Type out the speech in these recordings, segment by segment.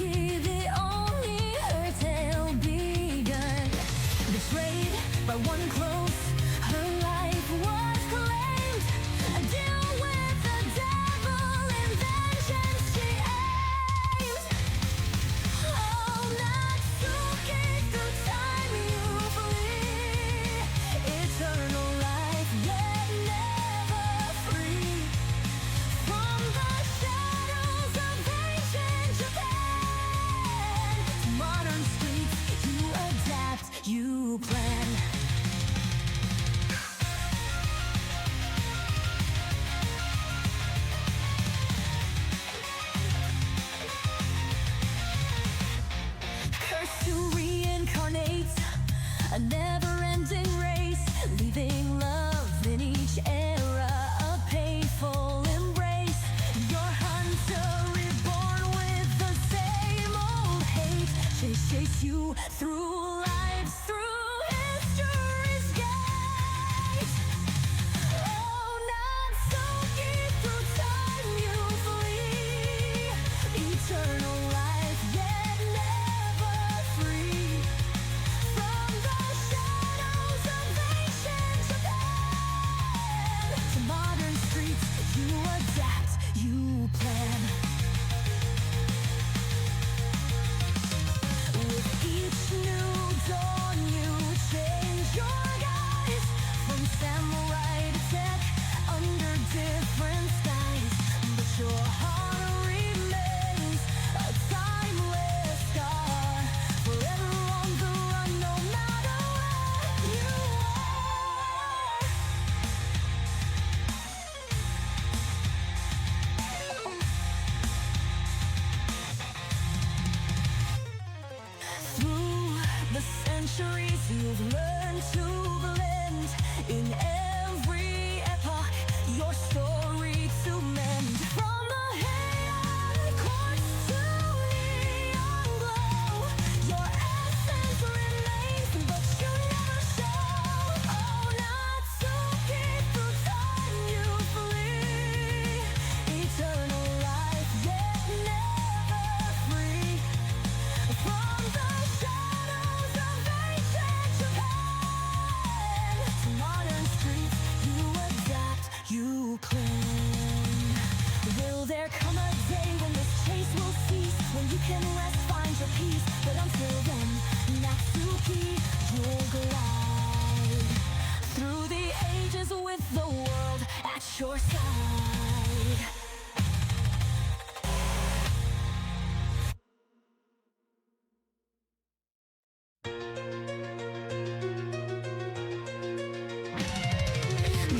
the only her tale begun. Betrayed by one close, her life was claimed. A deal with the devil, in vengeance she aimed. Oh, Natsuki, through time you flee. Eternal life, yet never free. From the shadows of ancient Japan to modern streets, you adapt, you plan. Cursed to reincarnate, a never-ending race, leaving love in each era, a painful embrace. Your hunter reborn with the same old hate, chase you through lives, through history's gate. Oh, Natsuki, through time you flee. Eternal life, yet never free. From the shadows of ancient Japan to modern streets, you adapt, you plan. With each new dawn, you change your guise, from samurai to tech, under different skies. But your heart remains a timeless scar, forever on the run, no matter where you are. Through the centuries, you've learned to blend in every epoch, your story to mend. From the Heian courts to neon glow, your essence remains, but you never show. Oh, Natsuki, through time you flee. Eternal life, yet never free. From the shadows of ancient Japan to modern streets, you adapt, you cling. Will there come a day when this chase will cease, when you can rest, find your peace? But until then, Natsuki, you'll glide through the ages with the world at your side.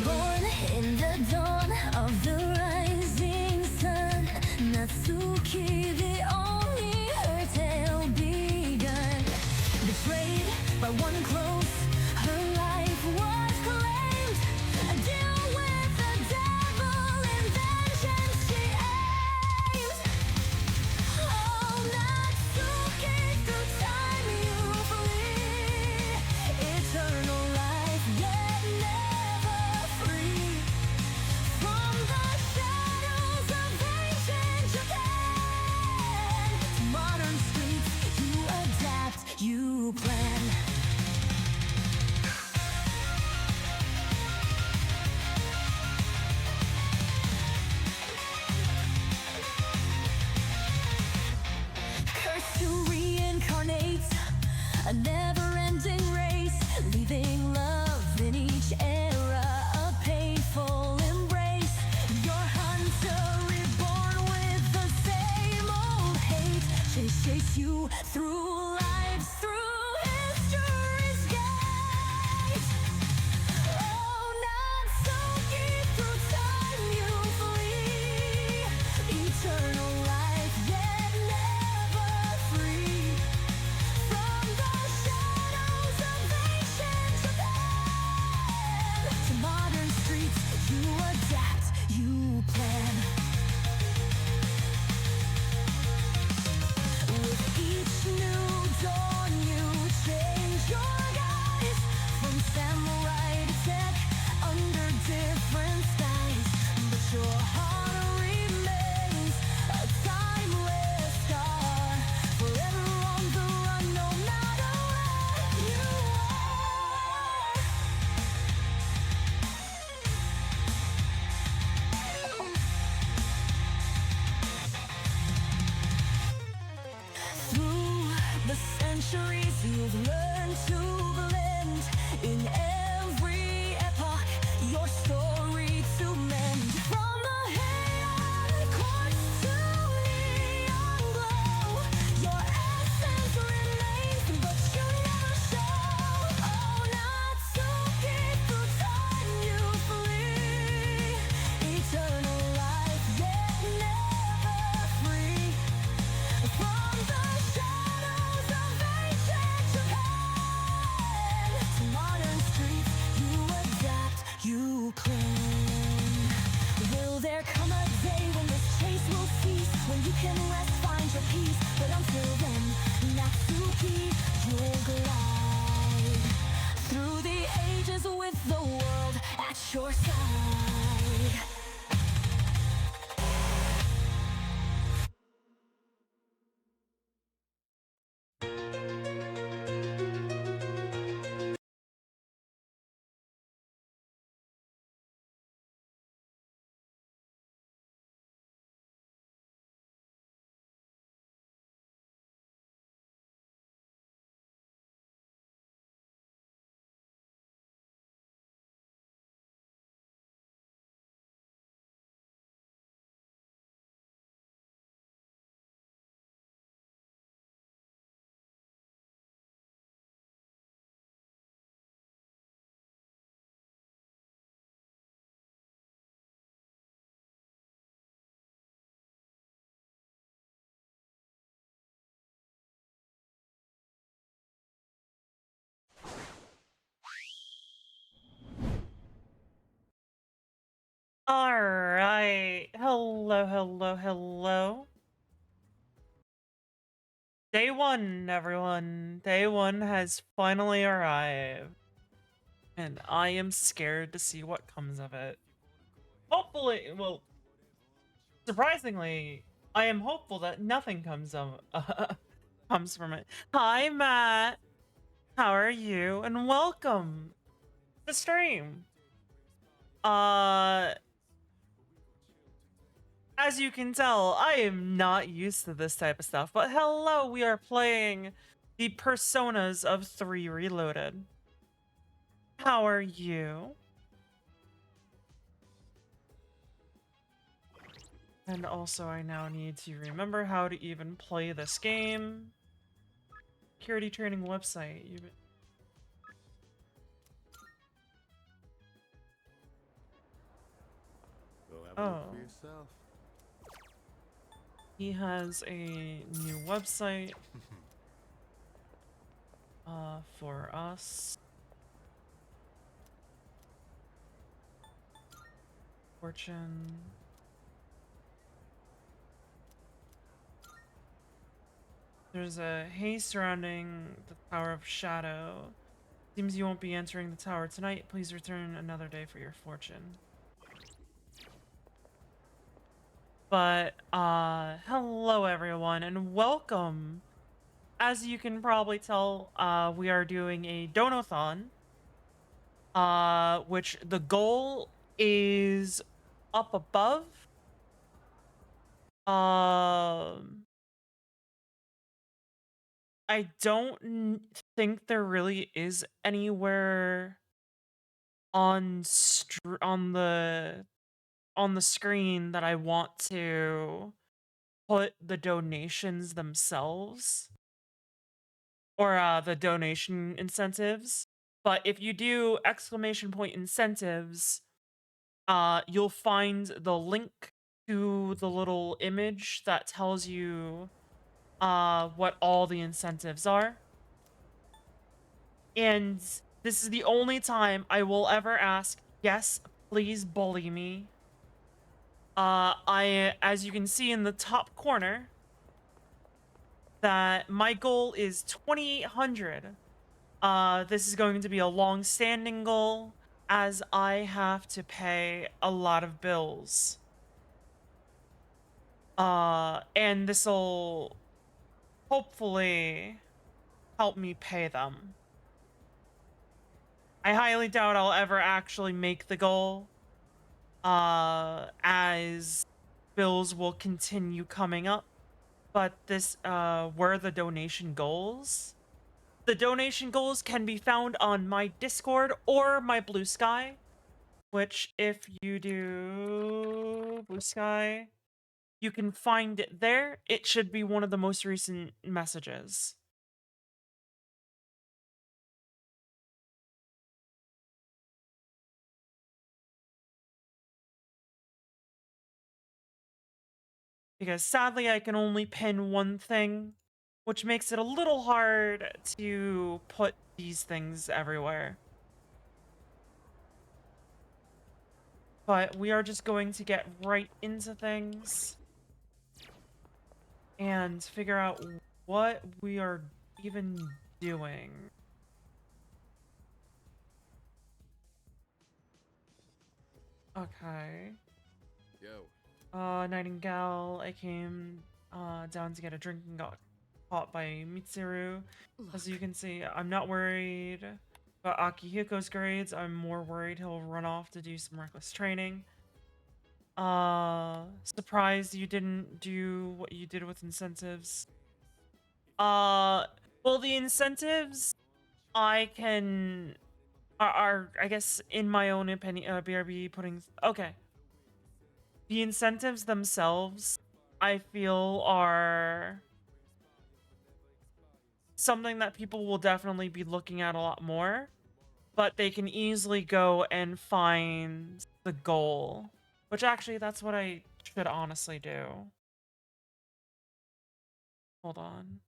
Born in the dawn of the rising sun, Natsuki, the only her tale begun. Betrayed by one close, her life was claimed. A deal with the devil, rise with the world at your side. All right. Hello, hello, hello. Day one, everyone. Day one has finally arrived. And I am scared to see what comes of it. Hopefully, well, surprisingly, I am hopeful that nothing comes of comes from it. Hi, Matt. How are you? And welcome to the stream. Uh, As you can tell, I am not used to this type of stuff, but hello, we are playing the Personas of 3 Reloaded. How are you? And also, I now need to remember how to even play this game. Security training website. Go have a look for Oh. yourself. He has a new website for us. Fortune. There's a haze surrounding the Tower of Shadow. Seems you won't be entering the tower tonight. Please return another day for your fortune. But, hello everyone and welcome. As you can probably tell, we are doing a Donothon. Which the goal is up above. I don't think there really is anywhere on on the screen that I want to put the donations themselves or the donation incentives. But if you do exclamation point incentives, you'll find the link to the little image that tells you what all the incentives are. And this is the only time I will ever ask, yes, please bully me. As you can see in the top corner, that my goal is 2,800. This is going to be a long-standing goal, as I have to pay a lot of bills. And this'll hopefully help me pay them. I highly doubt I'll ever actually make the goal, as bills will continue coming up. But this were the donation goals. The donation goals can be found on my Discord or my Blue Sky, which if you do Blue Sky, you can find it there. It should be one of the most recent messages. Because sadly I can only pin one thing, which makes it a little hard to put these things everywhere. But we are just going to get right into things and figure out what we are even doing. Okay. Yo. Nightingale, I came down to get a drink and got caught by Mitsuru. As you can see, I'm not worried about Akihiko's grades. I'm more worried he'll run off to do some reckless training. Surprised you didn't do what you did with incentives. Well, the incentives I can are I guess in my own opinion, BRB putting okay. The incentives themselves, I feel, are something that people will definitely be looking at a lot more, but they can easily go and find the goal, which actually that's what I should honestly do. Hold on.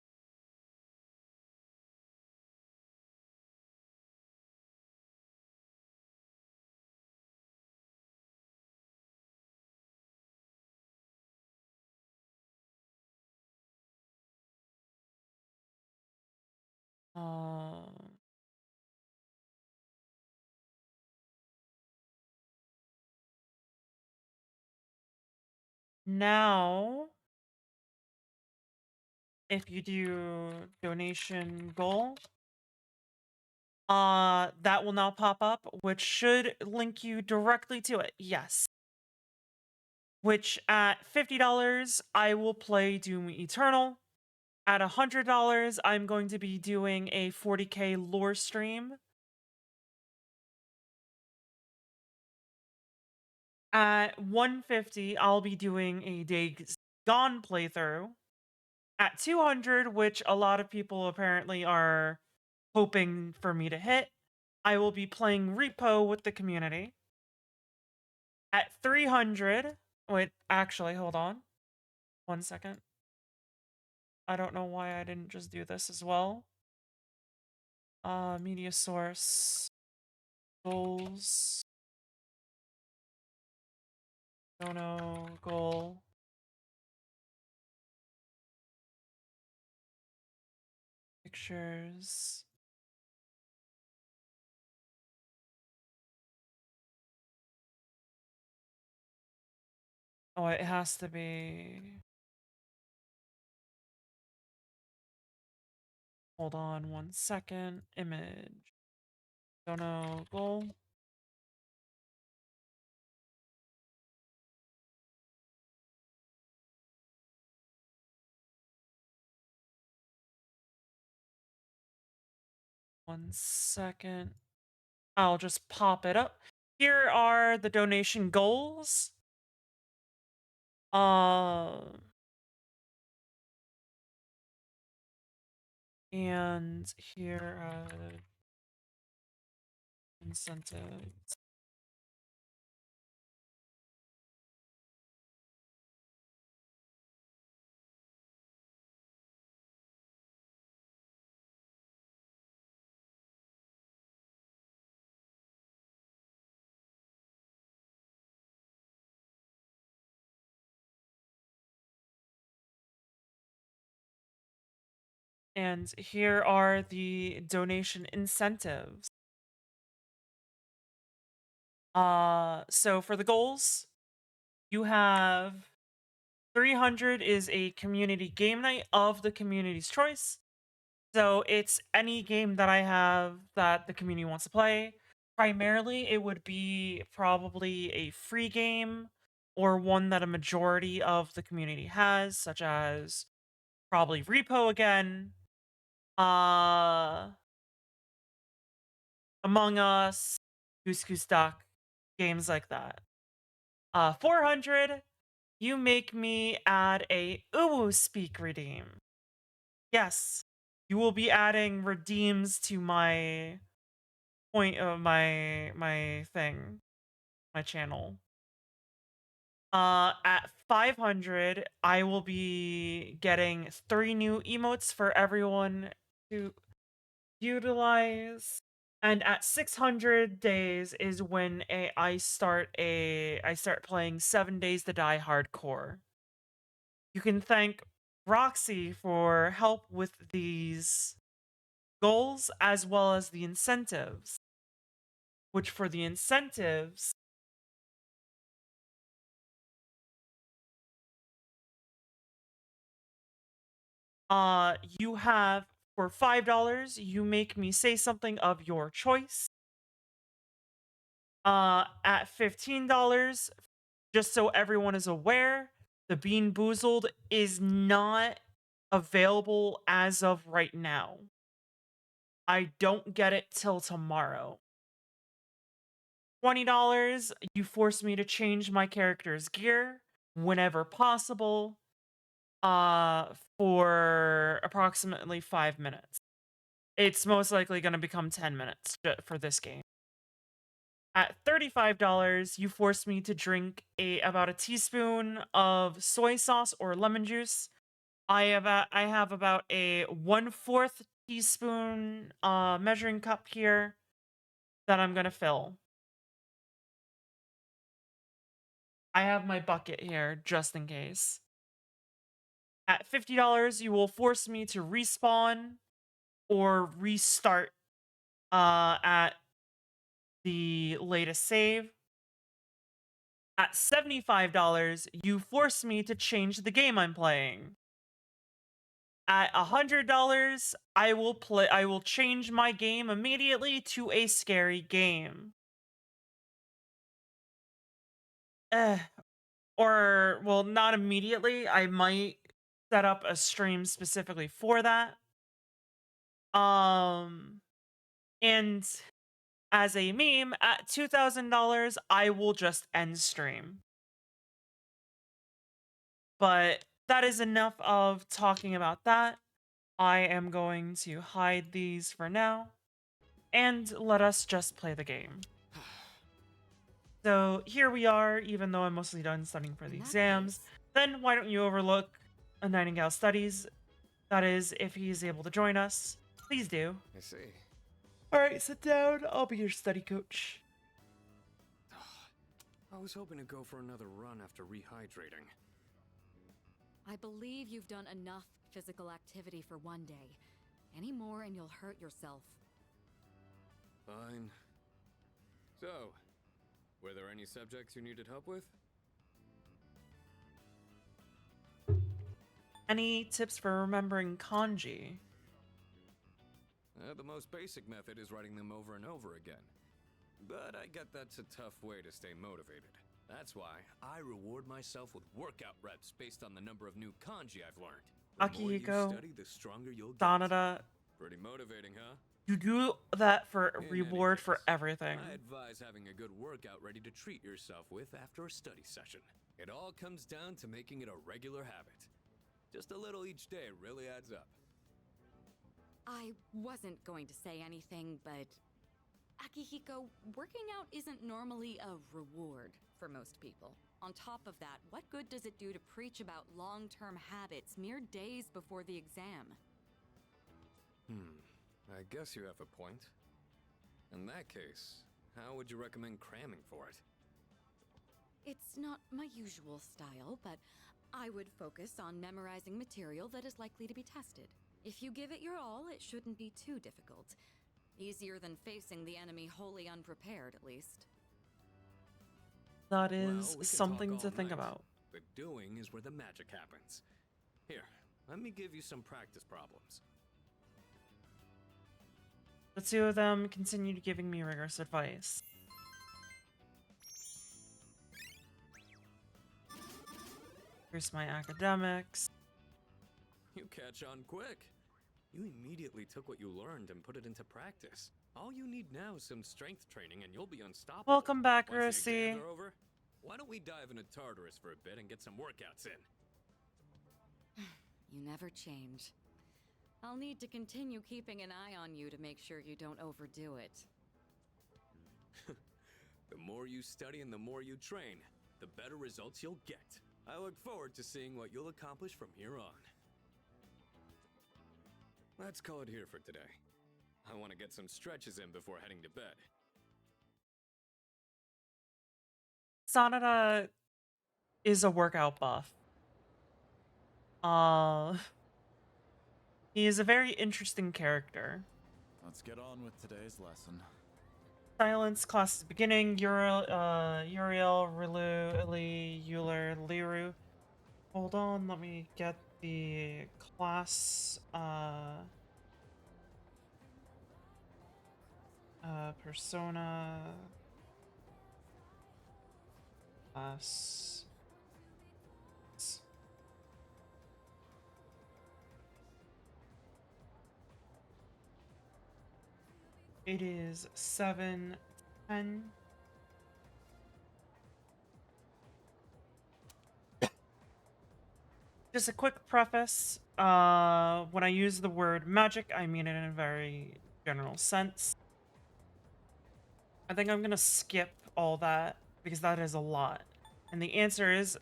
Um, Now, if you do donation goal, that will now pop up, which should link you directly to it. Yes. Which at $50, I will play Doom Eternal. At $100, I'm going to be doing a 40k lore stream. At 150, I'll be doing a Days Gone playthrough. At 200, which a lot of people apparently are hoping for me to hit, I will be playing Repo with the community. At 300, wait, actually, hold on. 1 second. I don't know why I didn't just do this as well. Media source, goals, dono, goal, pictures. Oh, it has to be. Hold on 1 second. Image. Dono, goal. One second. I'll just pop it up. Here are the donation goals. And here incentives. And here are the donation incentives. So for the goals, you have 300 is a community game night of the community's choice. So it's any game that I have that the community wants to play. Primarily, it would be probably a free game or one that a majority of the community has, such as probably Repo again, uh, Among Us, Goose Goose Duck, games like that. 400, you make me add a Uwu Speak redeem. Yes, you will be adding redeems to my point of my thing, my channel. At 500, I will be getting 3 new emotes for everyone to utilize. And at 600 days is when I start playing 7 Days to Die Hardcore. You can thank Roxy for help with these goals as well as the incentives. Which for the incentives, You have for $5, you make me say something of your choice. At $15, just so everyone is aware, the Bean Boozled is not available as of right now. I don't get it till tomorrow. $20, you force me to change my character's gear whenever possible, for approximately 5 minutes. It's most likely going to become 10 minutes for this game. At $35, you force me to drink about a teaspoon of soy sauce or lemon juice. I have about a 1/4 teaspoon measuring cup here that I'm gonna fill. I have my bucket here just in case. At $50, you will force me to respawn or restart at the latest save. At $75, you force me to change the game I'm playing. At $100, I will change my game immediately to a scary game. Eh, or well, not immediately. I might set up a stream specifically for that. And as a meme, at $2,000, I will just end stream. But that is enough of talking about that. I am going to hide these for now, and let us just play the game. So here we are, even though I'm mostly done studying for the exams. Then why don't you overlook a Nightingale Studies? That is, if he is able to join us. Please do. I see. Alright, sit down. I'll be your study coach. I was hoping to go for another run after rehydrating. I believe you've done enough physical activity for one day. Any more and you'll hurt yourself. Fine. So, were there any subjects you needed help with? Any tips for remembering kanji? The most basic method is writing them over and over again. But I get that's a tough way to stay motivated. That's why I reward myself with workout reps based on the number of new kanji I've learned. The more you Akihiko, study, the stronger you'll get. Sanada, Pretty motivating, huh? you do that for a In any reward for case, everything. I advise having a good workout ready to treat yourself with after a study session. It all comes down to making it a regular habit. Just a little each day really adds up. I wasn't going to say anything, but Akihiko, working out isn't normally a reward for most people. On top of that, what good does it do to preach about long-term habits mere days before the exam? I guess you have a point. In that case, how would you recommend cramming for it? It's not my usual style, but I would focus on memorizing material that is likely to be tested. If you give it your all, it shouldn't be too difficult. Easier than facing the enemy wholly unprepared, at least. That Well, is we can something talk to all think night. about. The doing is where the magic happens. Here, let me give you some practice problems. The two of them continued giving me rigorous advice. Here's my academics. You catch on quick. You immediately took what you learned and put it into practice. All you need now is some strength training and you'll be unstoppable. Welcome back, Once the Russie. exams are over, why don't we dive into Tartarus for a bit and get some workouts in? You never change. I'll need to continue keeping an eye on you to make sure you don't overdo it. The more you study and the more you train, the better results you'll get. I look forward to seeing what you'll accomplish from here on. Let's call it here for today. I want to get some stretches in before heading to bed. Sanada is a workout buff. He is a very interesting character. Let's get on with today's lesson. Silence, class is beginning. Uriel, Rilu, Ili, Euler, Liru. Hold on, let me get the class persona class. It is 7:10. Just a quick preface. When I use the word magic, I mean it in a very general sense. I think I'm gonna skip all that because that is a lot. And the answer is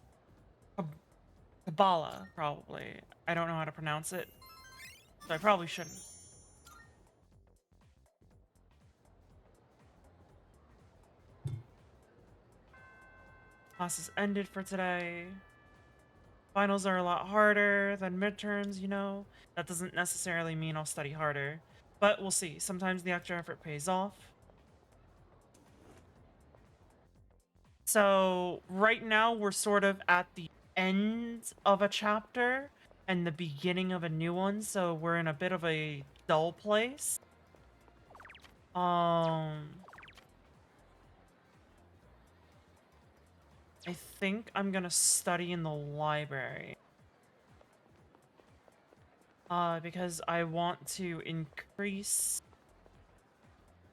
Kabbalah, probably. I don't know how to pronounce it, so I probably shouldn't. Classes ended for today. Finals are a lot harder than midterms, you know? That doesn't necessarily mean I'll study harder, but we'll see. Sometimes the extra effort pays off. So right now we're sort of at the end of a chapter and the beginning of a new one, so we're in a bit of a dull place. I think I'm gonna study in the library. Because I want to increase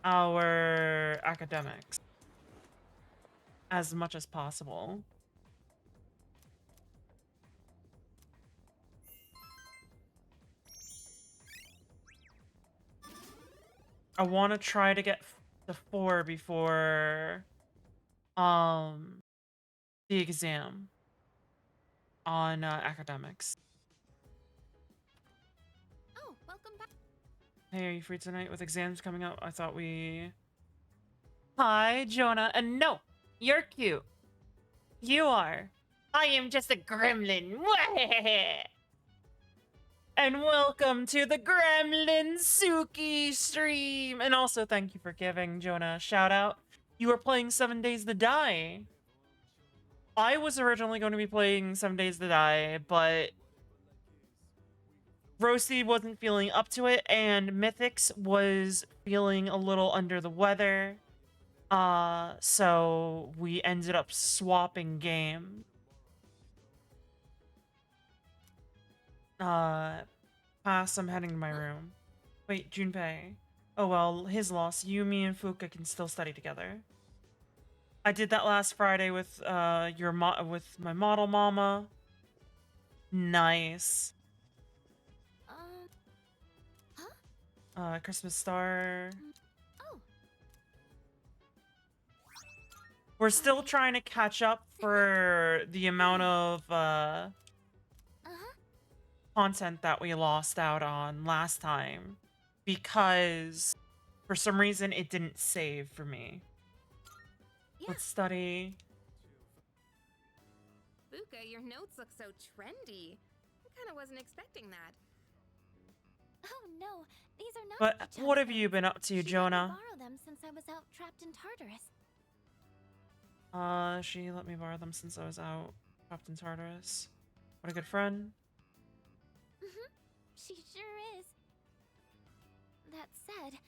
our academics as much as possible. I want to try to get to 4 before the exam on academics. Oh, welcome back. Hey, are you free tonight with exams coming up? I thought we... Hi, Jonah. And no, you're cute. You are. I am just a gremlin. And welcome to the Gremlin Suki stream. And also thank you for giving Jonah a shout out. You were playing 7 Days to Die. I was originally going to be playing 7 Days to Die, but Roasty wasn't feeling up to it, and Mythics was feeling a little under the weather. So we ended up swapping game. Pass, I'm heading to my room. Wait, Junpei. Oh well, his loss. You, me, and Fuka can still study together. I did that last Friday with with my model mama. Nice. Christmas star. Oh. We're still trying to catch up for the amount of content that we lost out on last time because for some reason it didn't save for me. Yeah. Let's study. Buka, your notes look so trendy. I kind of wasn't expecting that. Oh no, these are not. But the what have chap's you been up to, She let me Jonah? borrow them since I was out trapped in Tartarus. She let me borrow them since I was out trapped in Tartarus. What a good friend. She sure is. That said,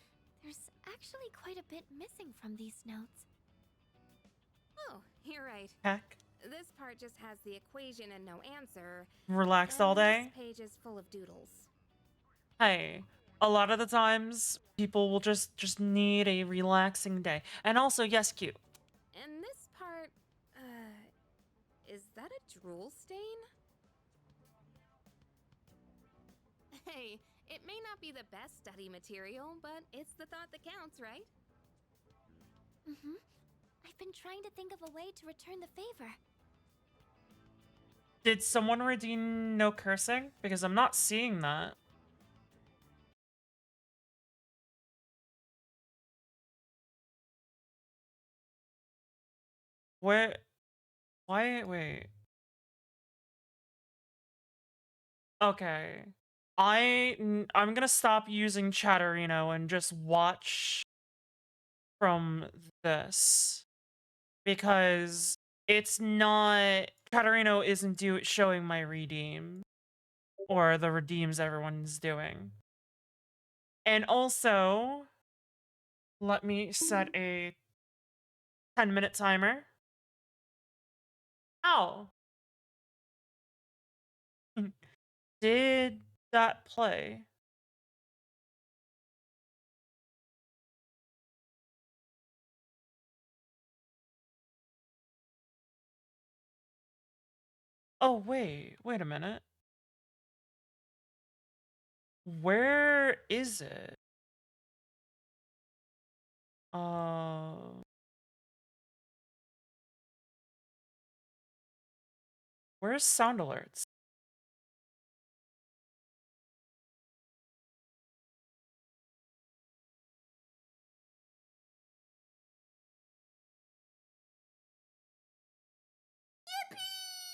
there's actually quite a bit missing from these notes. Oh, you're right. Heck. This part just has the equation and no answer. Relaxed and all day? This page is full of doodles. Hey, a lot of the times people will just need a relaxing day. And also, yes, cute. And this part, is that a drool stain? Hey, it may not be the best study material, but it's the thought that counts, right? I've been trying to think of a way to return the favor. Did someone redeem no cursing? Because I'm not seeing that. Where? Why? Wait. Okay. I'm gonna stop using Chatterino and just watch from this because it's not Chatterino isn't showing my redeem. or the redeems everyone's doing. And also, let me set a 10-minute timer. Ow! Did that play? Oh, wait a minute. Where is it? Where's sound alerts?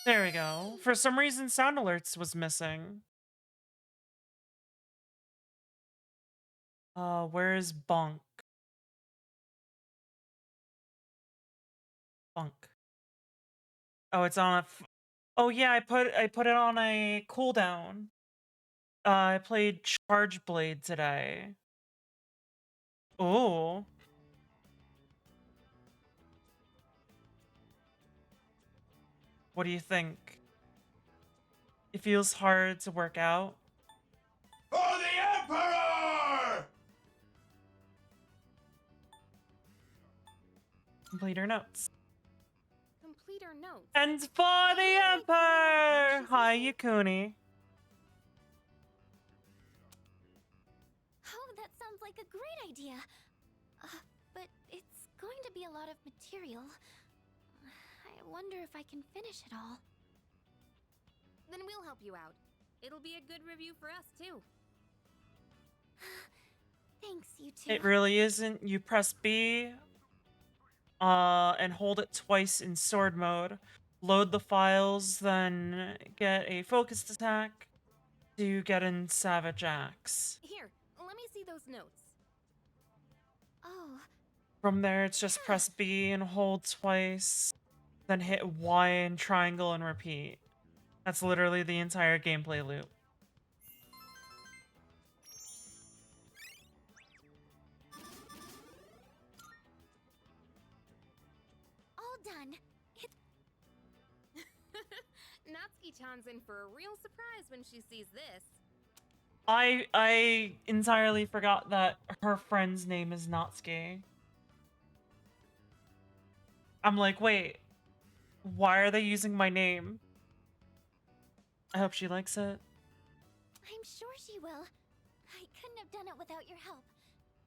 There we go. For some reason, sound alerts was missing. Where is Bonk? Bonk. Oh, it's on a. Oh yeah, I put it on a cooldown. I played Charge Blade today. Oh. What do you think? It feels hard to work out. For the Emperor! Complete your notes. Complete our notes. And for the Emperor! Hi, Yakuni. Oh, that sounds like a great idea. But it's going to be a lot of material. I wonder if I can finish it all. Then we'll help you out. It'll be a good review for us, too. Thanks, you two. It really isn't. You press B, and hold it twice in sword mode. Load the files, then get a focused attack to get in Savage Axe. Here, let me see those notes. Oh, From there, it's just press B and hold twice, then hit Y and triangle and repeat. That's literally the entire gameplay loop. all done. Natsuki-chan's in for a real surprise when she sees this. I entirely forgot that her friend's name is Natsuki. I'm like, wait, why are they using my name? I hope she likes it. I'm sure she will. I couldn't have done it without your help.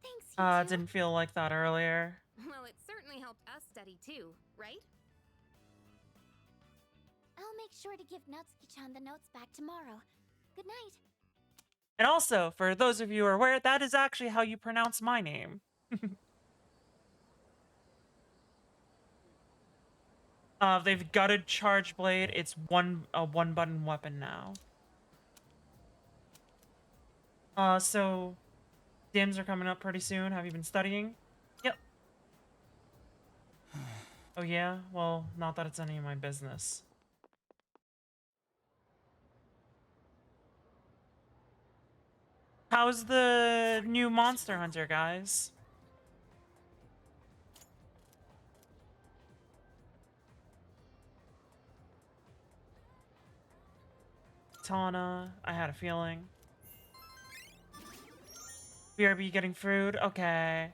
Thanks, you two. Didn't feel like that earlier. Well, it certainly helped us study too, right? I'll make sure to give Natsuki-chan the notes back tomorrow. Good night. And also, for those of you who are aware, that is actually how you pronounce my name. They've gutted Charge Blade. It's a one-button weapon now. So Dims are coming up pretty soon. Have you been studying? Yep. Oh yeah? Well, not that it's any of my business. How's the new Monster Hunter, guys? Tana, I had a feeling. BRB getting food? Okay.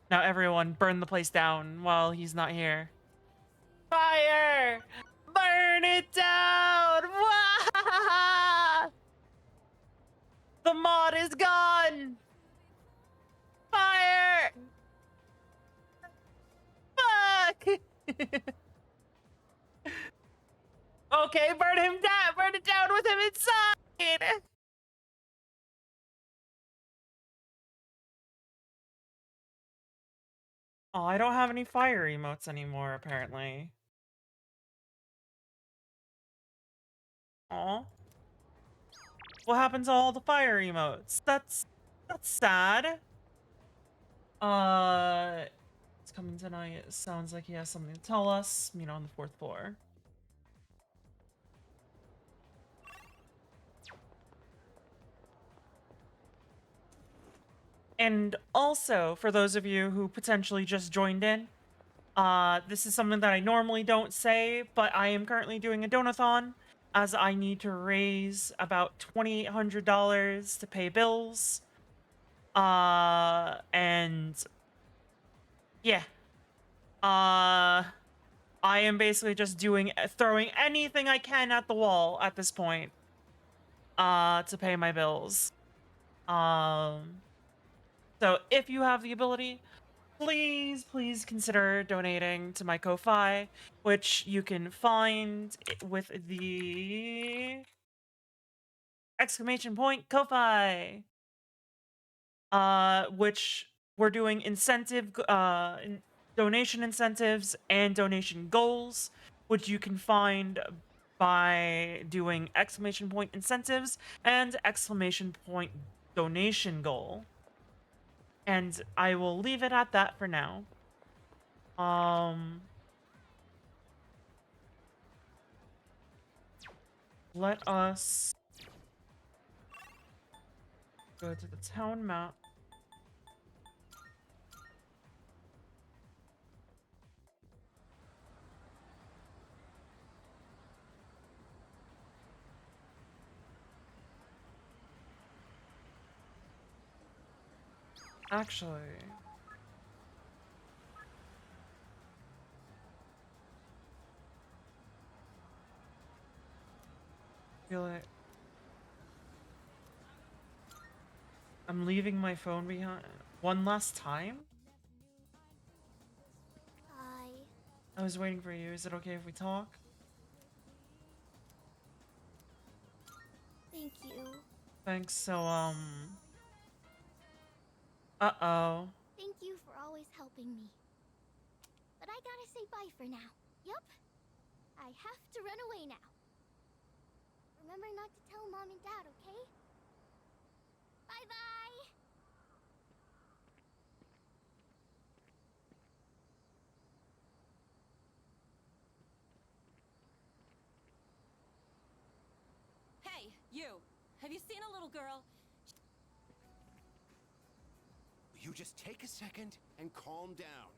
Now everyone burn the place down while he's not here. Fire! Burn it down! Wah! The mod is gone! Fire! Fuck! Okay, burn him down! Burn it down with him inside! Oh, I don't have any fire emotes anymore, apparently. Aw. What happened to all the fire emotes? That's sad. It's coming tonight. It sounds like he has something to tell us. On the 4th floor. And also, for those of you who potentially just joined in, this is something that I normally don't say, but I am currently doing a Donathon, as I need to raise about $2,800 to pay bills. And yeah. I am basically just throwing anything I can at the wall at this point, to pay my bills. So if you have the ability, please consider donating to my Ko-Fi, which you can find with the exclamation point Ko-Fi, which we're doing donation incentives and donation goals, which you can find by doing exclamation point incentives and exclamation point donation goal. And I will leave it at that for now. Let us go to the town map. Actually, feel it. I'm leaving my phone behind one last time. I was waiting for you. Is it okay if we talk? Thank you. Thanks. So, uh-oh. Thank you for always helping me. But I gotta say bye for now. Yup. I have to run away now. Remember not to tell Mom and Dad, okay? Bye-bye! Hey, you! Have you seen a little girl? You just take a second and calm down.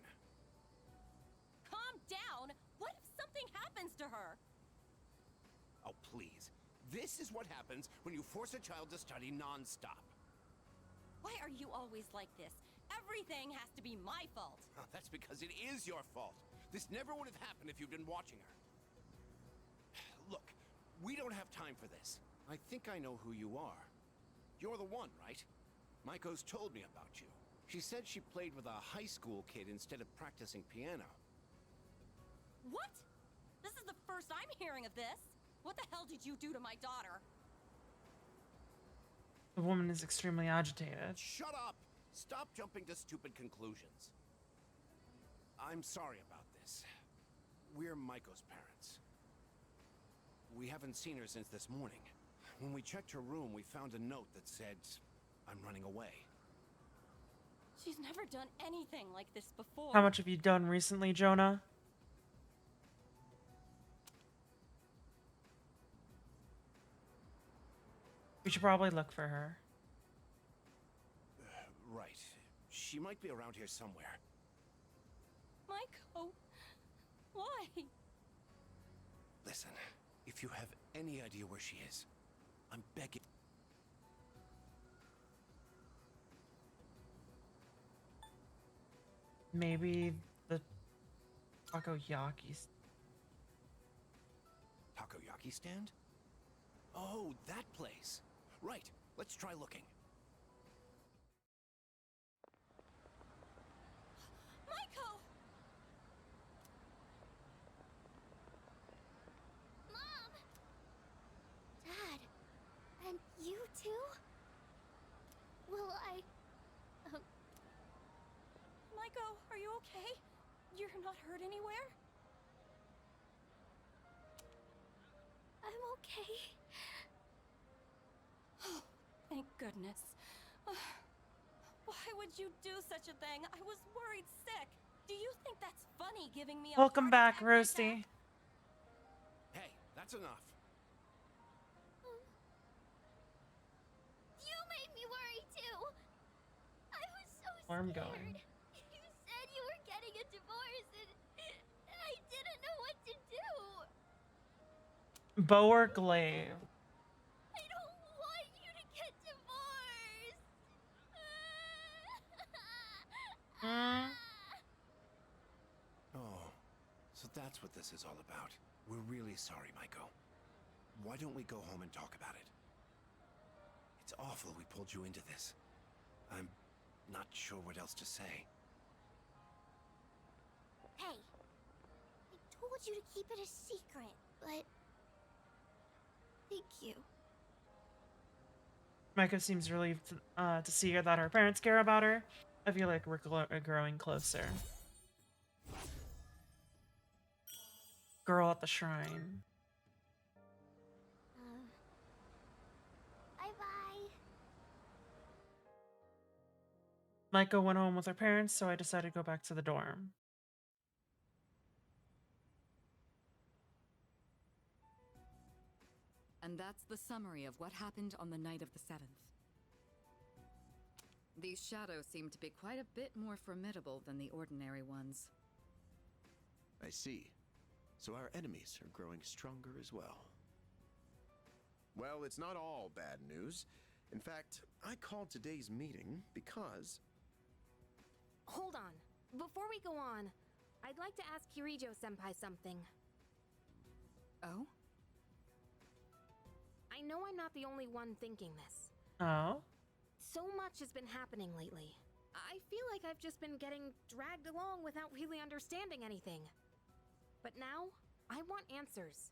Calm down? What if something happens to her? Oh, please. This is what happens when you force a child to study non-stop. Why are you always like this? Everything has to be my fault. Oh, that's because it is your fault. This never would have happened if you'd been watching her. Look, we don't have time for this. I think I know who you are. You're the one, right? Maiko's told me about you. She said she played with a high school kid instead of practicing piano. What? This is the first I'm hearing of this. What the hell did you do to my daughter? The woman is extremely agitated. Shut up! Stop jumping to stupid conclusions. I'm sorry about this. We're Maiko's parents. We haven't seen her since this morning. When we checked her room, we found a note that said, "I'm running away." She's never done anything like this before. How much have you done recently, Jonah? We should probably look for her. Right. She might be around here somewhere. Maiko, why? Listen, if you have any idea where she is, I'm begging. Maybe the takoyaki. Takoyaki stand? Oh, that place. Right. Let's try looking. Maiko! Mom! Dad! And you too? Will I... Maiko, are you okay? You're not hurt anywhere? I'm okay. Thank goodness. Why would you do such a thing? I was worried sick. Do you think that's funny giving me a Welcome heart back, attack like Roasty. that? Hey, that's enough. You made me worry too. I was storm scared. going? You said you were getting a divorce, and I didn't know what to do. Bow or glaive? I don't want you to get divorced. Hmm? Oh, so that's what this is all about. We're really sorry, Maiko. Why don't we go home and talk about it? It's awful we pulled you into this. I'm not sure what else to say. Hey, I told you to keep it a secret, but thank you. Micah seems relieved to see that her parents care about her. I feel like we're growing closer. Girl at the shrine. Bye-bye. Micah went home with her parents, so I decided to go back to the dorm. And that's the summary of what happened on the night of the 7th. These shadows seem to be quite a bit more formidable than the ordinary ones. I see. So our enemies are growing stronger as well. Well, it's not all bad news. In fact, I called today's meeting because... Hold on. Before we go on, I'd like to ask Kirijo-senpai something. Oh? I know I'm not the only one thinking this. Oh? So much has been happening lately. I feel like I've just been getting dragged along without really understanding anything. But now, I want answers.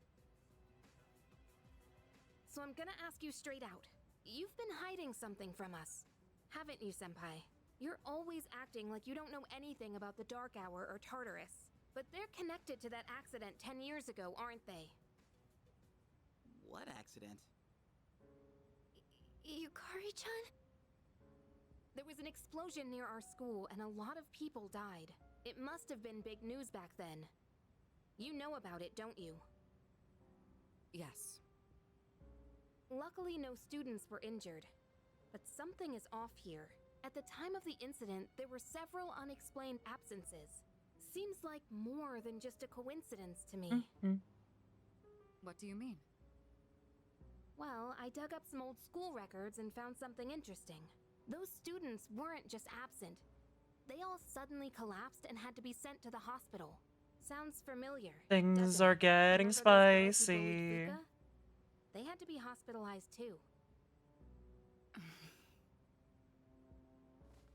So I'm gonna ask you straight out. You've been hiding something from us, haven't you, Senpai? You're always acting like you don't know anything about the Dark Hour or Tartarus. But they're connected to that accident 10 years ago, aren't they? What accident? Yukari-chan? There was an explosion near our school and a lot of people died. It must have been big news back then. You know about it, don't you? Yes. Luckily, no students were injured. But something is off here. At the time of the incident, there were several unexplained absences. Seems like more than just a coincidence to me. What do you mean? Well, I dug up some old school records and found something interesting. Those students weren't just absent. They all suddenly collapsed and had to be sent to the hospital. Sounds familiar. Things doesn't are it? getting Remember those girls who bullied spicy. Fuka? They had to be hospitalized too.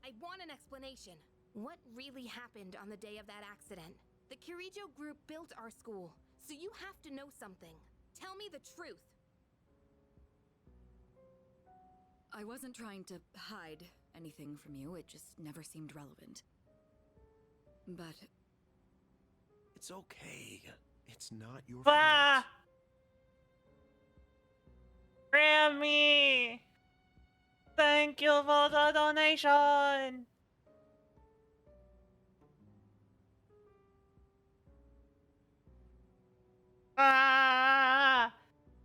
I want an explanation. What really happened on the day of that accident? The Kirijo group built our school, so you have to know something. Tell me the truth. I wasn't trying to hide anything from you, it just never seemed relevant. But... It's okay. It's not your Ah! fault. Grammy! Thank you for the donation! Ah!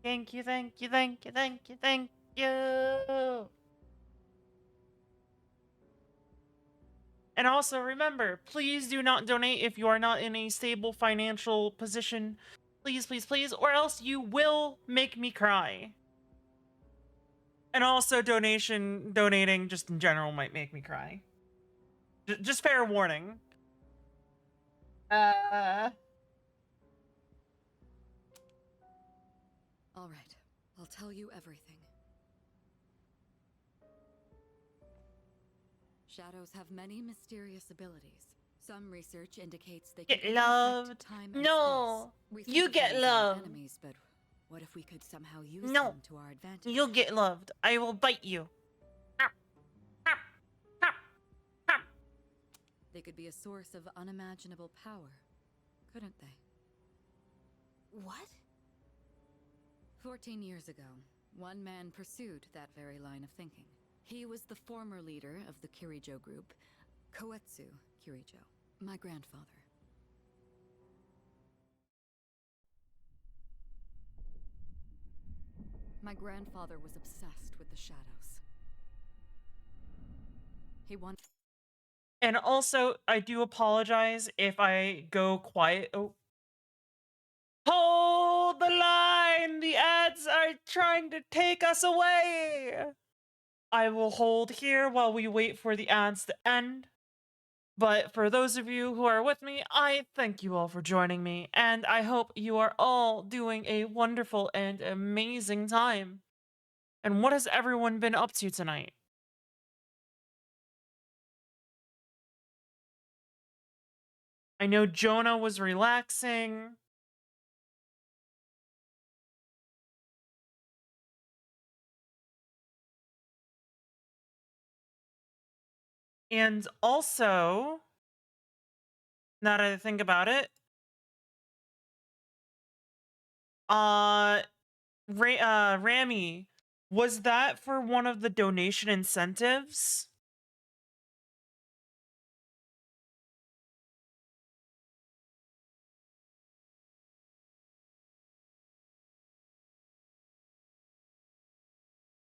Thank you, thank you, thank you, thank you, thank you! And also remember, please do not donate if you are not in a stable financial position. Please, please, please, or else you will make me cry. And also donating just in general might make me cry. Just fair warning. All right, I'll tell you everything. Shadows have many mysterious abilities. Some research indicates they can Get even affect loved. time and No. space. We You think of get them as our loved. enemies, but what if we could somehow use No. them to our advantage? You'll get loved. I will bite you. Ow. Ow. Ow. Ow. They could be a source of unimaginable power, couldn't they? What? 14 years ago, one man pursued that very line of thinking. He was the former leader of the Kirijo group, Koetsu Kirijo, my grandfather. My grandfather was obsessed with the shadows. He wanted And also, I do apologize if I go quiet. Oh. Hold the line! The ads are trying to take us away! I will hold here while we wait for the ads to end. But for those of you who are with me, I thank you all for joining me, and I hope you are all doing a wonderful and amazing time. And what has everyone been up to tonight? I know Jonah was relaxing. And also, now that I think about it, Rami, was that for one of the donation incentives?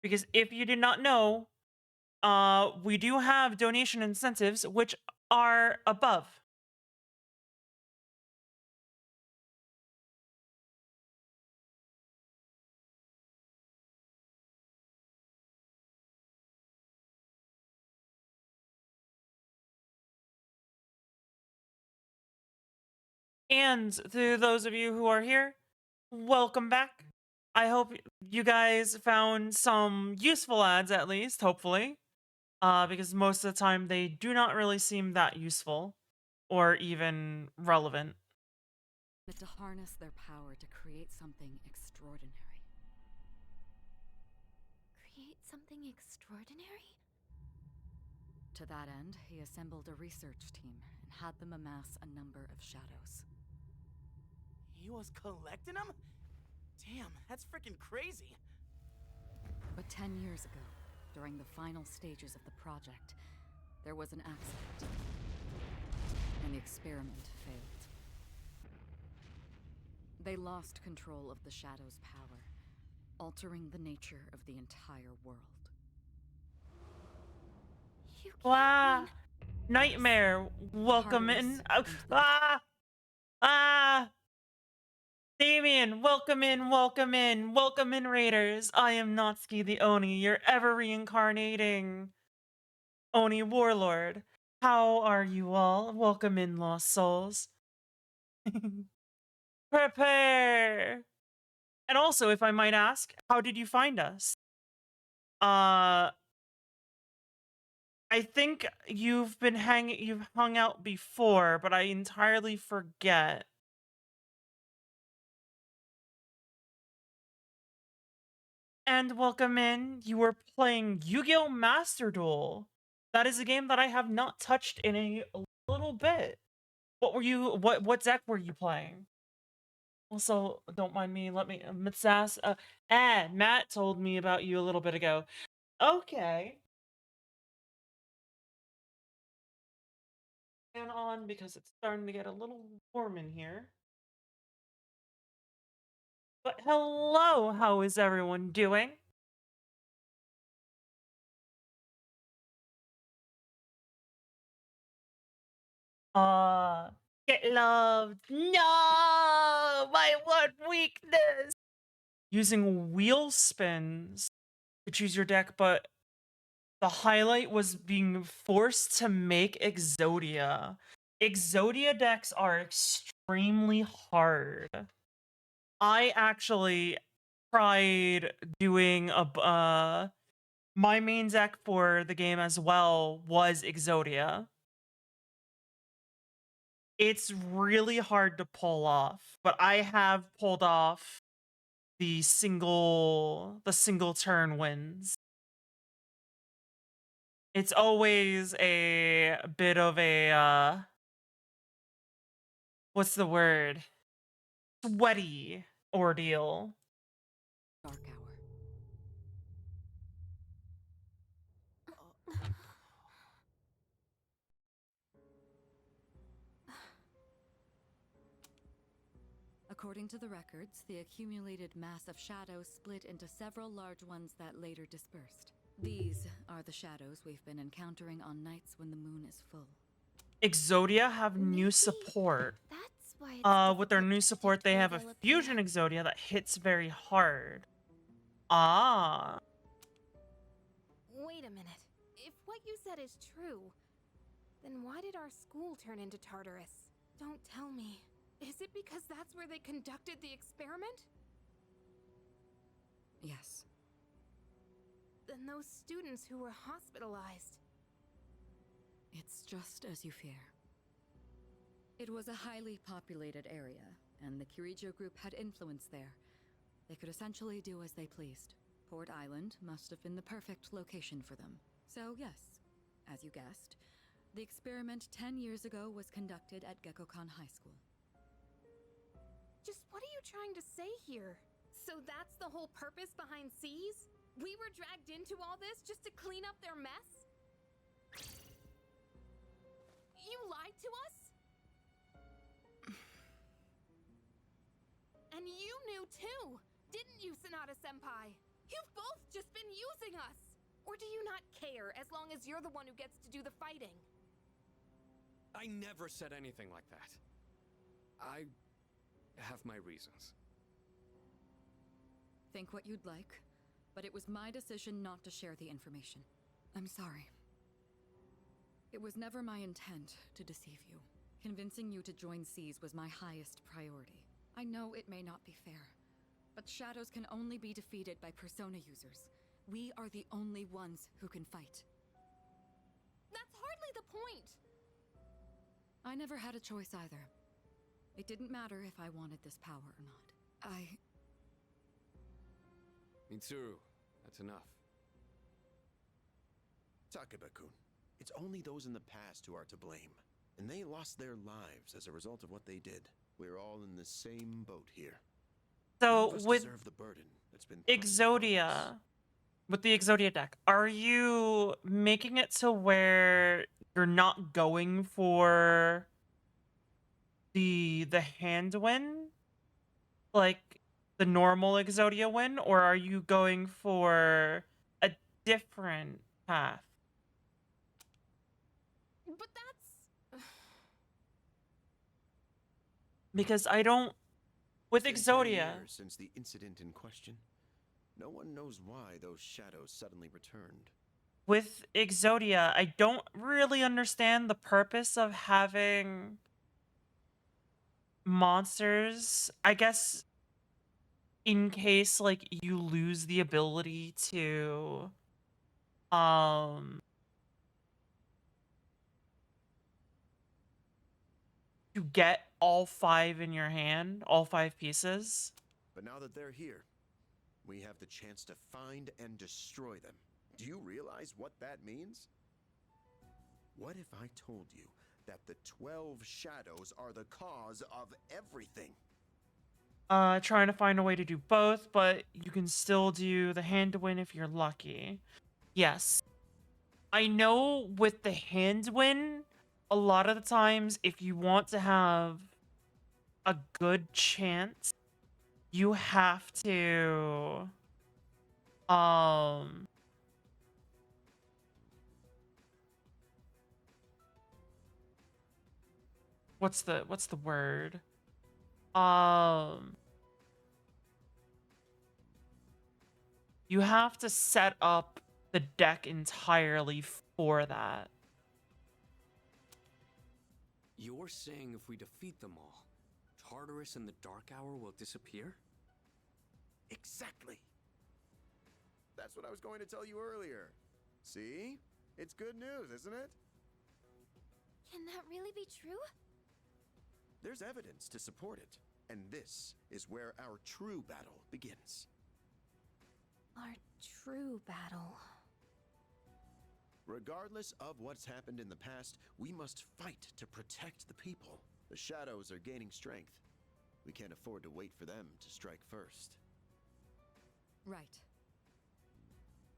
Because if you did not know, we do have donation incentives which are above. And to those of you who are here, welcome back. I hope you guys found some useful ads at least, hopefully. Because most of the time they do not really seem that useful or even relevant. To harness their power to create something extraordinary. Create something extraordinary? To that end, he assembled a research team and had them amass a number of shadows. He was collecting them? Damn, that's freaking crazy. But 10 years ago, during the final stages of the project, there was an accident, and the experiment failed. They lost control of the Shadow's power, altering the nature of the entire world. You can't Wow. mean... Nightmare, welcome in. Tartarus Damien, welcome in, welcome in, welcome in, Raiders. I am Natsuki the Oni, your ever reincarnating Oni warlord. How are you all? Welcome in, lost souls. Prepare. And also, if I might ask, how did you find us? I think you've hung out before, but I entirely forget. And welcome in. You were playing Yu-Gi-Oh! Master Duel. That is a game that I have not touched in a little bit. What deck were you playing? Also, don't mind me, let me, Mitsas, Matt told me about you a little bit ago. Okay. Fan on because it's starting to get a little warm in here. But hello, how is everyone doing? Get loved. No, my one weakness. Using wheel spins to choose your deck, but the highlight was being forced to make Exodia. Exodia decks are extremely hard. I actually tried doing my main deck for the game as well was Exodia. It's really hard to pull off, but I have pulled off the single turn wins. It's always a bit of a what's the word? Sweaty ordeal. Dark Hour. According to the records, the accumulated mass of shadows split into several large ones that later dispersed. These are the shadows we've been encountering on nights when the moon is full. Exodia have new Maybe support. that's why it's With their difficult new to support, predict they where have a they'll fusion appear. Exodia that hits very hard. Ah. Wait a minute. If what you said is true, then why did our school turn into Tartarus? Don't tell me. Is it because that's where they conducted the experiment? Yes. Then those students who were hospitalized. It's just as you fear. It was a highly populated area, and the Kirijo group had influence there. They could essentially do as they pleased. Port Island must have been the perfect location for them. So yes, as you guessed, the experiment 10 years ago was conducted at Gekkokan High School. Just what are you trying to say here? So that's the whole purpose behind C's? We were dragged into all this just to clean up their mess? You lied to us? And you knew too, didn't you, Sonata-senpai? You've both just been using us! Or do you not care as long as you're the one who gets to do the fighting? I never said anything like that. I have my reasons. Think what you'd like, but it was my decision not to share the information. I'm sorry. It was never my intent to deceive you. Convincing you to join C's was my highest priority. I know it may not be fair, but shadows can only be defeated by persona users. We are the only ones who can fight. That's hardly the point! I never had a choice either. It didn't matter if I wanted this power or not. Mitsuru, that's enough. Takeba-kun, it's only those in the past who are to blame. And they lost their lives as a result of what they did. We're all in the same boat here. None of So us with deserve the burden that's been thrust upon us. Exodia, with the Exodia deck, are you making it to where you're not going for the hand win, like the normal Exodia win, or are you going for a different path? But that's... Because I don't with It's been 10 Exodia. years since the incident in question. No one knows why those shadows suddenly returned. With Exodia, I don't really understand the purpose of having monsters. I guess in case like you lose the ability um to get all 5 in your hand, all 5 pieces. But now that they're here, we have the chance to find and destroy them. Do you realize what that means? What if I told you that the 12 shadows are the cause of everything? Trying to find a way to do both, but you can still do the hand win if you're lucky. Yes. I know with the hand win, a lot of the times if you want to have a good chance, you have to what's the word? You have to set up the deck entirely for that. You're saying if we defeat them all, Tartarus and the Dark Hour will disappear? Exactly. That's what I was going to tell you earlier. See? It's good news, isn't it? Can that really be true? There's evidence to support it. And this is where our true battle begins. Our true battle. Regardless of what's happened in the past, we must fight to protect the people. The shadows are gaining strength. We can't afford to wait for them to strike first. Right.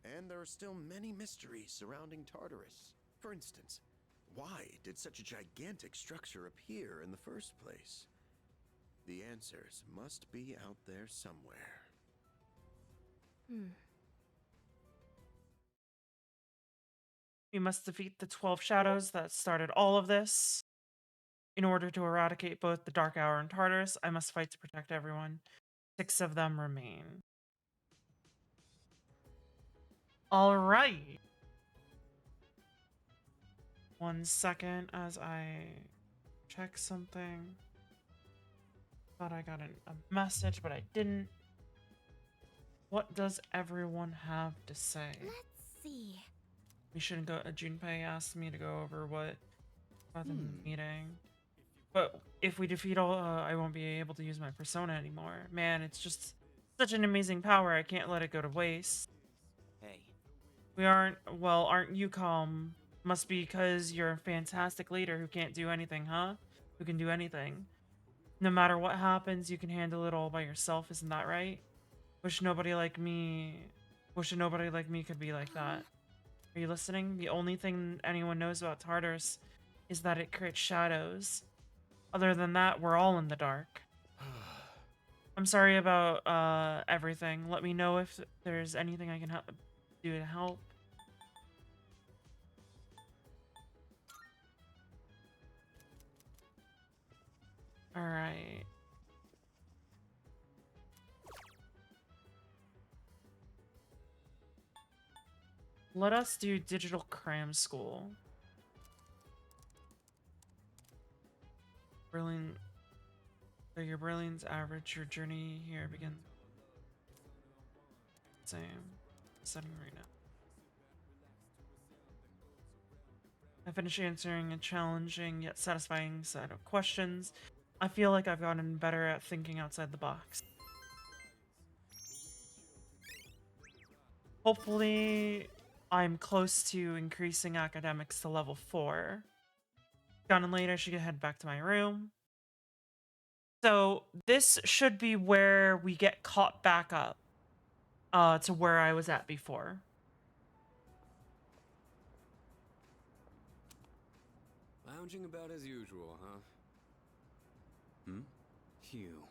And there are still many mysteries surrounding Tartarus. For instance, why did such a gigantic structure appear in the first place? The answers must be out there somewhere. We must defeat the 12 shadows that started all of this. In order to eradicate both the Dark Hour and Tartarus, I must fight to protect everyone. 6 of them remain. All right. 1 second as I check something. Thought I got a message, but I didn't. What does everyone have to say? Let's see. We shouldn't go. Junpei asked me to go over what about the meeting. But if we defeat all, I won't be able to use my persona anymore. Man, it's just such an amazing power. I can't let it go to waste. Hey, We aren't. Well, aren't you calm? Must be because you're a fantastic leader who can't do anything, huh? Who can do anything. No matter what happens, you can handle it all by yourself. Isn't that right? Wish nobody like me. Wish nobody like me could be like that. Are you listening? The only thing anyone knows about Tartarus is that it creates shadows. Other than that, we're all in the dark. I'm sorry about everything. Let me know if there's anything I can do to help. All right. Let us do digital cram school. Brilliant. So your brilliance average, your journey here begins. Same. Setting right now. I finished answering a challenging yet satisfying set of questions. I feel like I've gotten better at thinking outside the box. Hopefully, I'm close to increasing academics to level 4. Gone later, I should head back to my room. So this should be where we get caught back up to where I was at before. Lounging about as usual, huh? Hugh,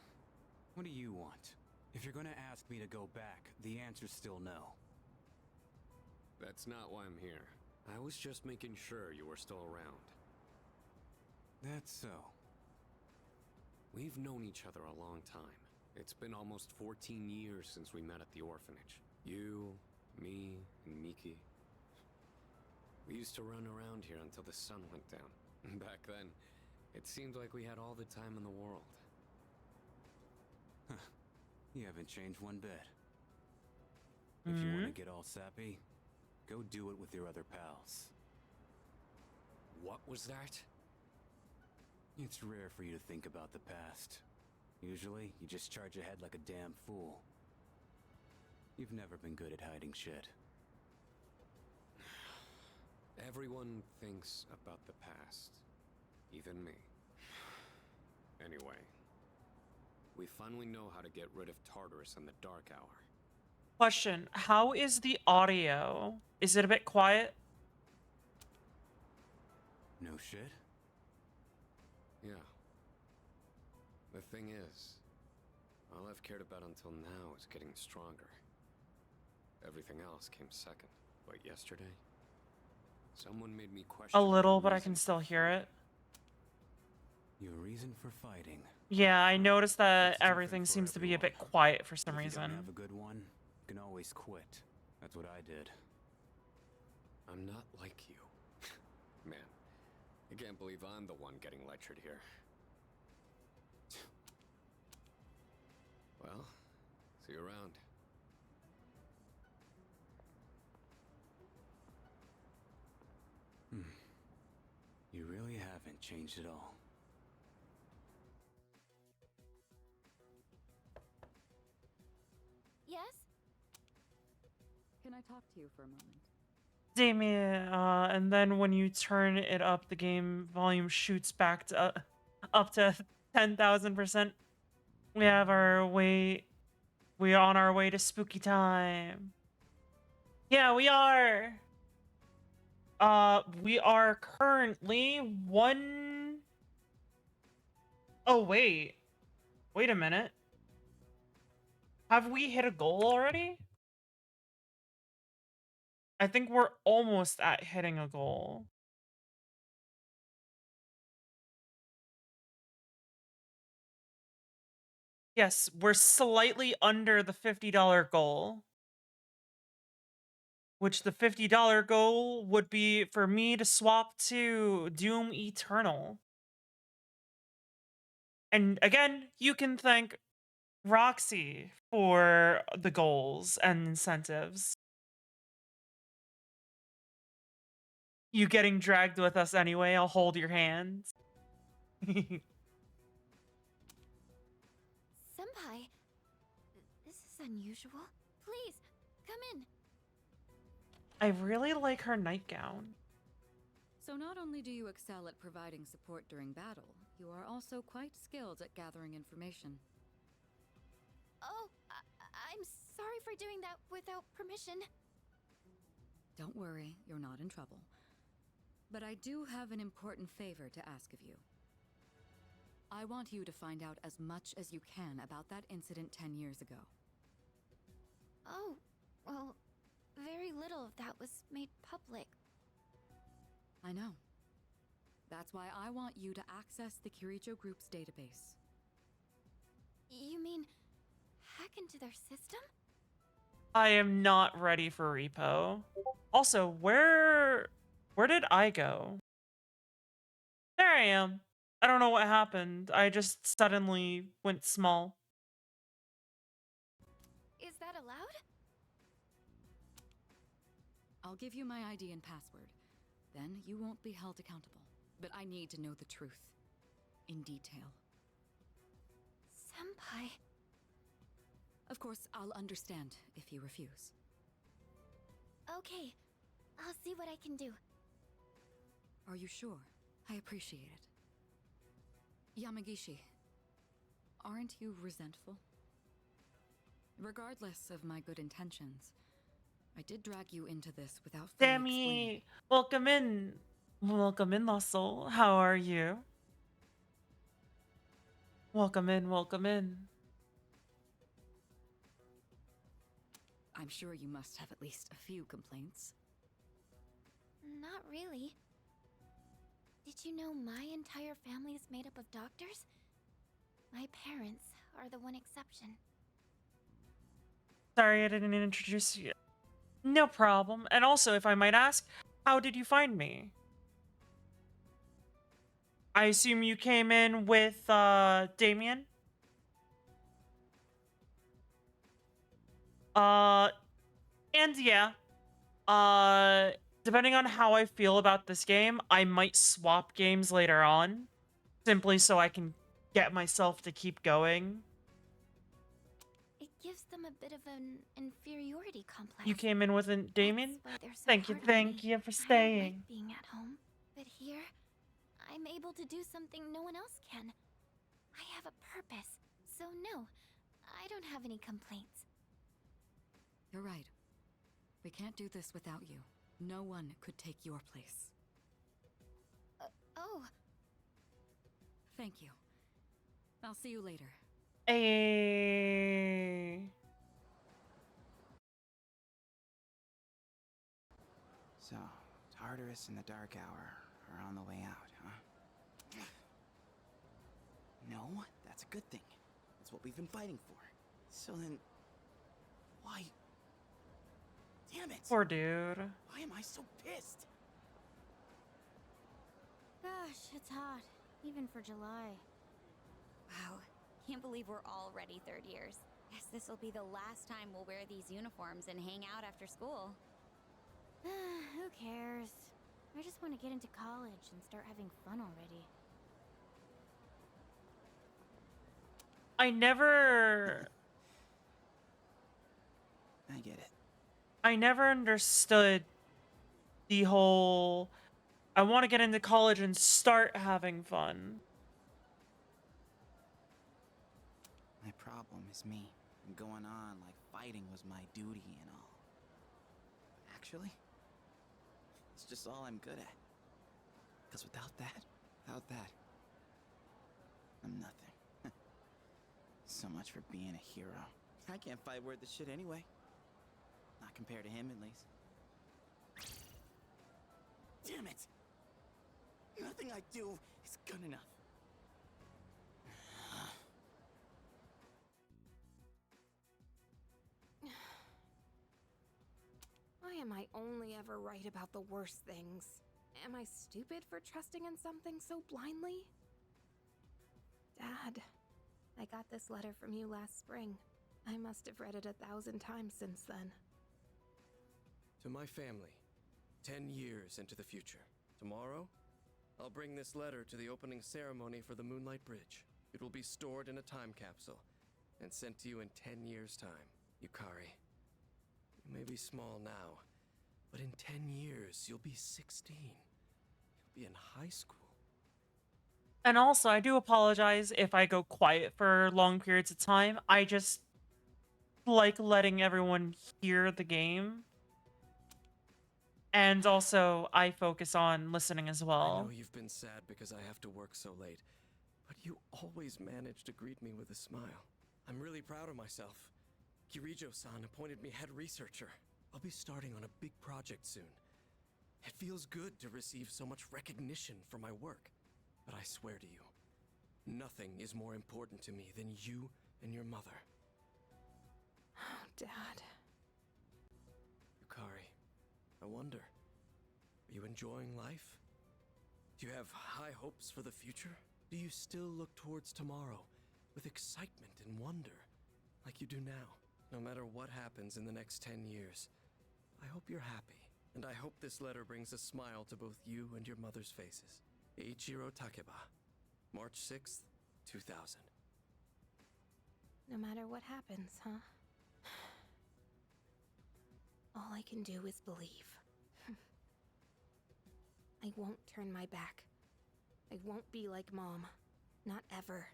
what do you want? If you're gonna ask me to go back, the answer's still no. That's not why I'm here. I was just making sure you were still around. That's so. We've known each other a long time. It's been almost 14 years since we met at the orphanage. You, me, and Miki. We used to run around here until the sun went down. Back then, it seemed like we had all the time in the world. You haven't changed one bit. If you want to get all sappy, go do it with your other pals. What was that? It's rare for you to think about the past. Usually, you just charge ahead like a damn fool. You've never been good at hiding shit. Everyone thinks about the past. Even me. Anyway, we finally know how to get rid of Tartarus in the Dark Hour. Question, how is the audio? Is it a bit quiet? No shit? Yeah. The thing is, all I've cared about until now is getting stronger. Everything else came second. But yesterday, someone made me question A little, my but I reason can for still hear fighting. it. Your reason for fighting. Yeah, I noticed that That's different everything for seems to be a everyone. bit quiet for some If you reason. don't have a good one, you can always quit. That's what I did. I'm not like you. Man, I can't believe I'm the one getting lectured here. Well, see you around. You really haven't changed at all. Yes? Can I talk to you for a moment? Damien, and then when you turn it up, the game volume shoots back to up to 10,000%. We are on our way to spooky time. Yeah, we are. We are currently one. Oh wait a minute. Have we hit a goal already? I think we're almost at hitting a goal. Yes, we're slightly under the $50 goal. Which the $50 goal would be for me to swap to Doom Eternal. And again, you can thank Roxy for the goals and incentives. You getting dragged with us anyway, I'll hold your hands. Senpai, this is unusual. Please, come in. I really like her nightgown. So not only do you excel at providing support during battle, you are also quite skilled at gathering information. Oh, I'm sorry for doing that without permission. Don't worry, you're not in trouble. But I do have an important favor to ask of you. I want you to find out as much as you can about that incident 10 years ago. Oh, well, very little of that was made public. I know. That's why I want you to access the Kirijo Group's database. You mean hack into their system? I am not ready for repo. Also, where did I go? There I am. I don't know what happened. I just suddenly went small. Is that allowed? I'll give you my ID and password. Then you won't be held accountable. But I need to know the truth. In detail. Senpai. Of course, I'll understand if you refuse. Okay, I'll see what I can do. Are you sure? I appreciate it. Yamagishi, aren't you resentful? Regardless of my good intentions, I did drag you into this without fully explaining. Sammy, welcome in. Welcome in, Lost Soul. How are you? Welcome in, welcome in. I'm sure you must have at least a few complaints. Not really. Did you know my entire family is made up of doctors? My parents are the one exception. Sorry I didn't introduce you. No problem. And also, if I might ask, how did you find me? I assume you came in with Damien? And yeah, depending on how I feel about this game, I might swap games later on, simply so I can get myself to keep going. It gives them a bit of an inferiority complex. You came in with Damien? That's why they're so Thank you hard on me. for I don't staying. like being at home, but here, I'm able to do something no one else can. I have a purpose, so no, I don't have any complaints. You're right. We can't do this without you. No one could take your place. Oh, Thank you. I'll see you later. Hey. So, Tartarus and the Dark Hour are on the way out, huh? No, that's a good thing. That's what we've been fighting for. So then, why? Damn it! Poor dude. Why am I so pissed? gosh, it's hot, even for July. Wow, can't believe we're already third years. Guess this will be the last time we'll wear these uniforms and hang out after school. Who cares? I just want to get into college and start having fun already. I never understood the whole I want to get into college and start having fun. My problem is me. I'm going on like fighting was my duty and all. Actually, it's just all I'm good at. Because without that, I'm nothing. So much for being a hero. I can't fight worth the shit anyway. Not compared to him, at least. Damn it! Nothing I do is good enough. Why am I only ever right about the worst things? Am I stupid for trusting in something so blindly? Dad, I got this letter from you last spring. I must have read it 1,000 times since then. To my family, 10 years into the future. Tomorrow, I'll bring this letter to the opening ceremony for the Moonlight Bridge. It will be stored in a time capsule and sent to you in 10 years' time. Yukari, you may be small now, but in 10 years, you'll be 16. You'll be in high school. And also, I do apologize if I go quiet for long periods of time. I just like letting everyone hear the game. And also, I focus on listening as I well. know you've been sad because I have to work so late, but you always manage to greet me with a smile. I'm really proud of myself. Kirijo-san appointed me head researcher. I'll be starting on a big project soon. It feels good to receive so much recognition for my work. But I swear to you, nothing is more important to me than you and your mother. Oh, Dad. Yukari, I wonder, are you enjoying life? Do you have high hopes for the future? Do you still look towards tomorrow with excitement and wonder, like you do now? No matter what happens in the next 10 years, I hope you're happy. And I hope this letter brings a smile to both you and your mother's faces. Eiichiro Takeba, March 6th, 2000. No matter what happens, huh? All I can do is believe. I won't turn my back. I won't be like Mom. Not ever.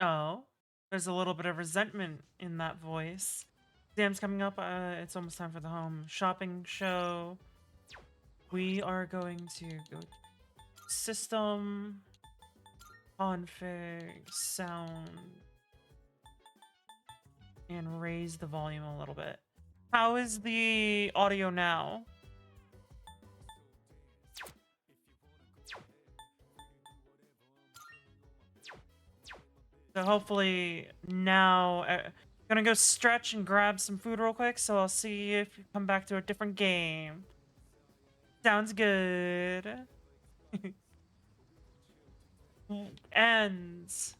Oh, there's a little bit of resentment in that voice. Exam's coming up. It's almost time for the home shopping show. We are going to go system, config, sound, and raise the volume a little bit. How is the audio now? So hopefully now, gonna go stretch and grab some food real quick, so I'll see if you come back to a different game. Sounds good. Ends.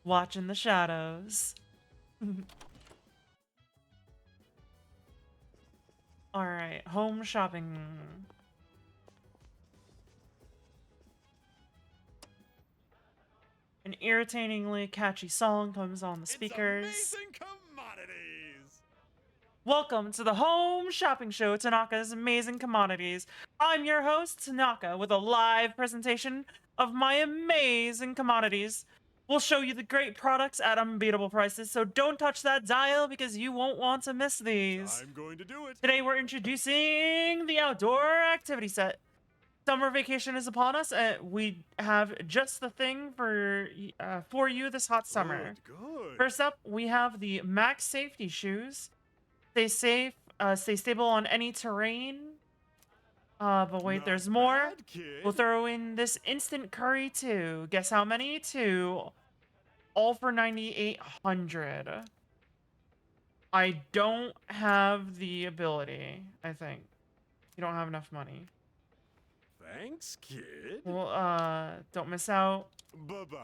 Watching the shadows. Alright, home shopping. An irritatingly catchy song comes on the speakers. It's amazing commodities! Welcome to the home shopping show, Tanaka's Amazing Commodities. I'm your host, Tanaka, with a live presentation of my amazing commodities. We'll show you the great products at unbeatable prices, so don't touch that dial because you won't want to miss these. I'm going to do it. Today we're introducing the outdoor activity set. Summer vacation is upon us, and we have just the thing for you this hot summer. Good. First up, we have the Max Safety Shoes. Stay safe, stay stable on any terrain. But wait, Not there's more. bad, kid. We'll throw in this instant curry too. Guess how many? 2. All for 9,800. I don't have the ability, I think. You don't have enough money. Thanks, kid. Well, don't miss out. Bye-bye.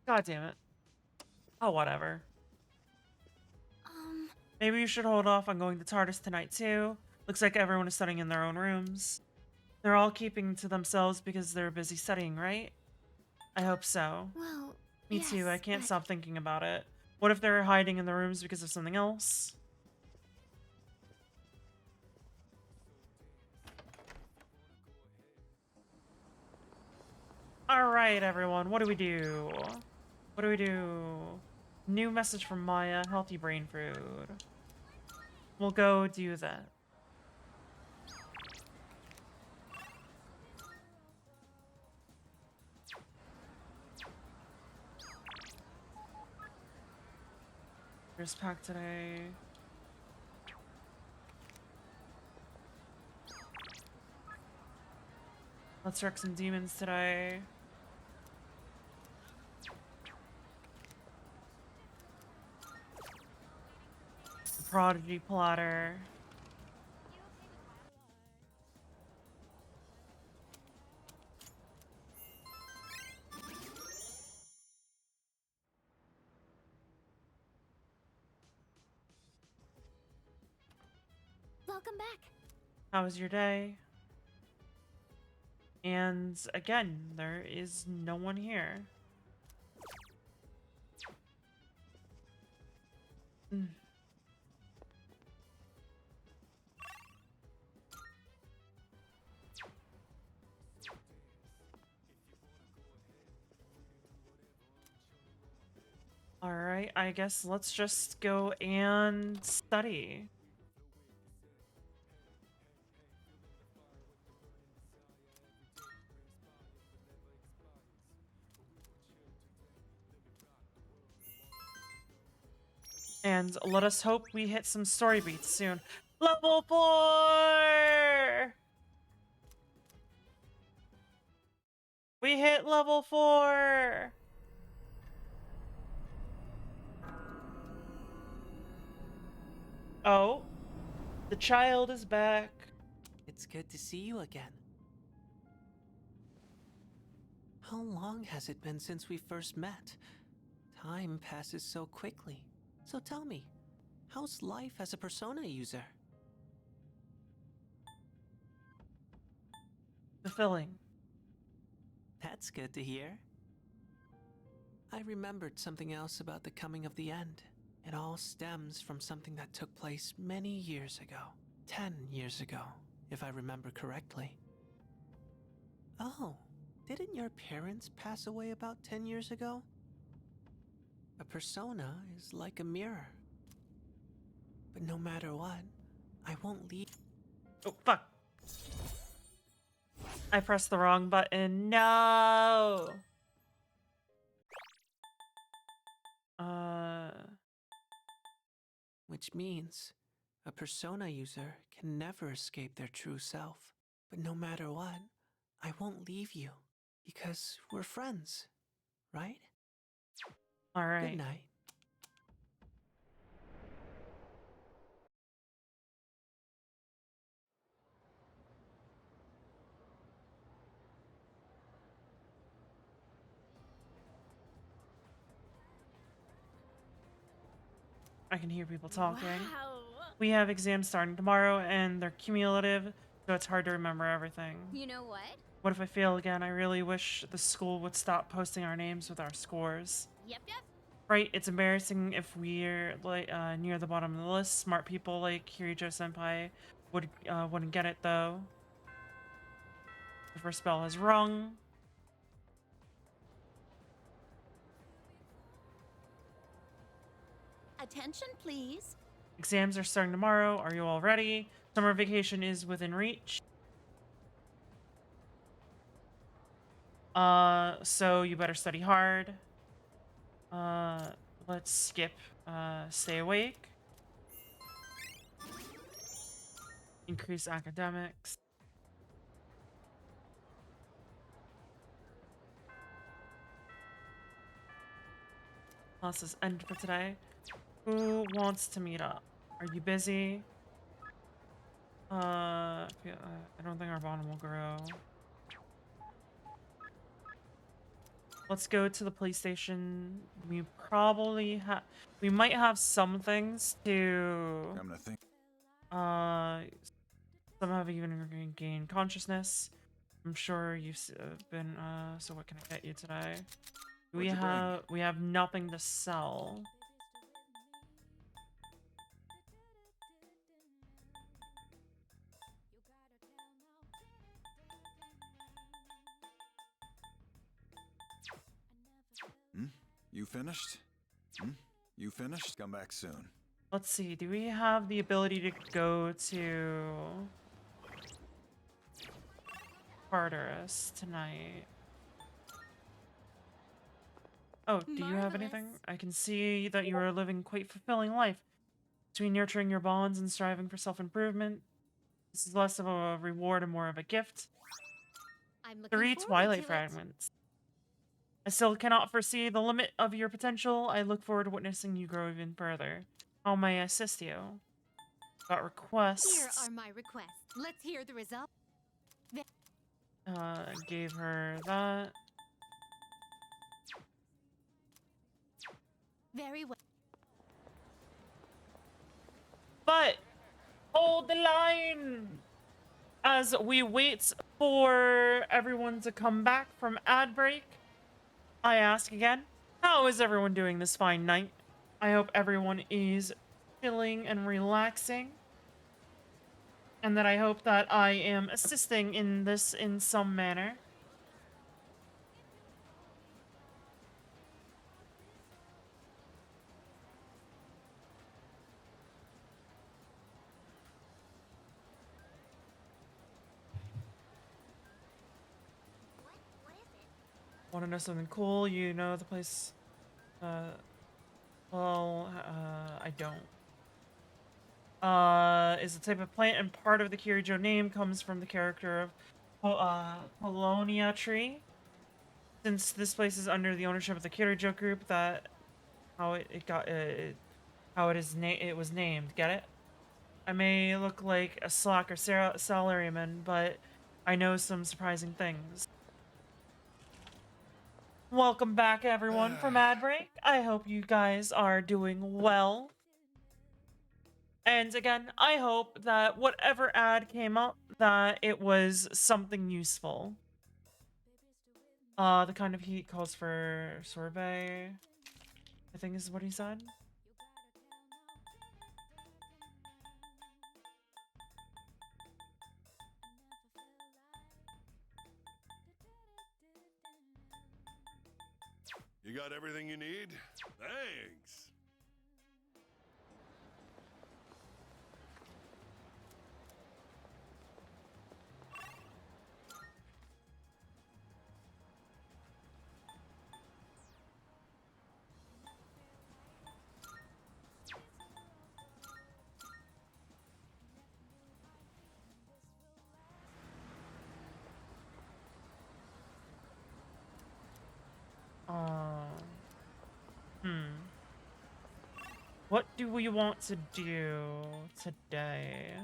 God damn it. Oh, whatever. Maybe you should hold off on going to TARDIS tonight too. Looks like everyone is studying in their own rooms. They're all keeping to themselves because they're busy studying, right? I hope so. Well, Me yes, too, I can't but stop thinking about it. What if they're hiding in the rooms because of something else? Alright, everyone, what do we do? What do we do? New message from Maya, healthy brain food. We'll go do that. There's pack today. Let's wreck some demons today. Prodigy plotter. Welcome back. How was your day? And again, there is no one here. Alright, I guess let's just go and study. And let us hope we hit some story beats soon. Level 4! We hit level 4! Oh, the child is back. It's good to see you again. How long has it been since we first met? Time passes so quickly. So tell me, how's life as a Persona user? Fulfilling. That's good to hear. I remembered something else about the coming of the end. It all stems from something that took place many years ago. 10 years ago, if I remember correctly. Oh, didn't your parents pass away about 10 years ago? A persona is like a mirror. But no matter what, I won't leave. Oh, fuck. I pressed the wrong button. No! Which means a persona user can never escape their true self. But no matter what, I won't leave you. Because we're friends, right? Alright. Good night. I can hear people talking. Wow. We have exams starting tomorrow, and they're cumulative, so it's hard to remember everything. You know what? What if I fail again? I really wish the school would stop posting our names with our scores. Yep. Right, it's embarrassing if we're like near the bottom of the list. Smart people like Kirijo Senpai wouldn't get it though. The first bell has rung. Attention, please. Exams are starting tomorrow. Are you all ready? Summer vacation is within reach. So you better study hard. Let's skip. Stay awake. Increase academics. Classes end for today. Who wants to meet up? Are you busy? I don't think our bottom will grow. Let's go to the police station. We probably we might have some things to I'm gonna think. some have even gained consciousness. I'm sure you've been so what can I get you today? We have nothing to sell. You finished? You finished? Come back soon. Let's see, do we have the ability to go to Tartarus tonight? Oh, do you have anything? I can see that you are living quite fulfilling life. Between nurturing your bonds and striving for self-improvement, this is less of a reward and more of a gift. I'm looking 3 forward Twilight to fragments. I still cannot foresee the limit of your potential. I look forward to witnessing you grow even further. How may I assist you? Got requests. Here are my requests. Let's hear the result. Gave her that. Very well. But hold the line as we wait for everyone to come back from ad break. I ask again, how is everyone doing this fine night? I hope everyone is chilling and relaxing, and that I hope that I am assisting in this in some manner. Want to know something cool? You know the place? Well, I don't. Is a type of plant and part of the Kirijo name comes from the character of Polonia tree. Since this place is under the ownership of the Kirijo group, that how it was named. Get it? I may look like a slacker salaryman, but I know some surprising things. Welcome back, everyone, from ad break. I hope you guys are doing well. And again, I hope that whatever ad came up, that it was something useful. The kind of heat calls for sorbet, I think is what he said. You got everything you need? Thanks. What do we want to do today?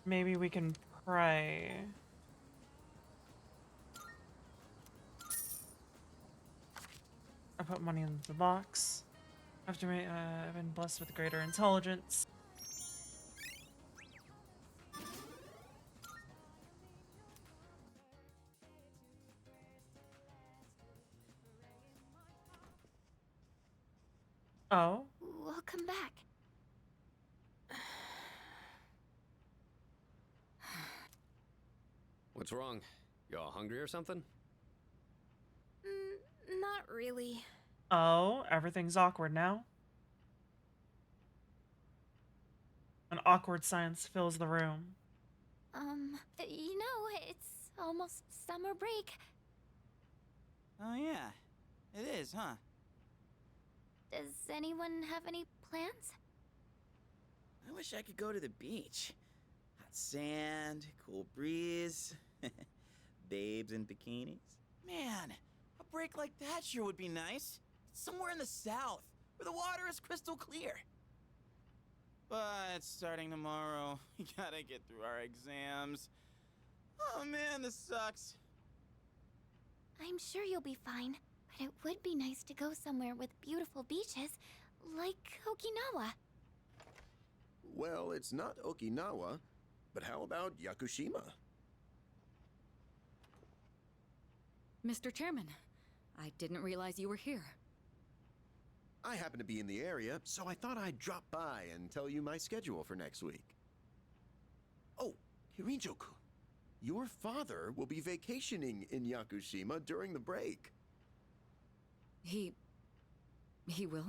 Maybe we can pray. I put money in the box. I've been blessed with greater intelligence. Oh? Welcome back. What's wrong? You all hungry or something? Not really. Oh, everything's awkward now. An awkward silence fills the room. It's almost summer break. Oh yeah, it is, huh? Does anyone have any plans? I wish I could go to the beach. Hot sand, cool breeze, babes in bikinis. Man, a break like that sure would be nice. Somewhere in the south, where the water is crystal clear. But starting tomorrow, we gotta get through our exams. Oh man, this sucks. I'm sure you'll be fine, but it would be nice to go somewhere with beautiful beaches, like Okinawa. Well, it's not Okinawa, but how about Yakushima? Mr. Chairman, I didn't realize you were here. I happen to be in the area, so I thought I'd drop by and tell you my schedule for next week. Oh, Hirinjo-kun, your father will be vacationing in Yakushima during the break. He will?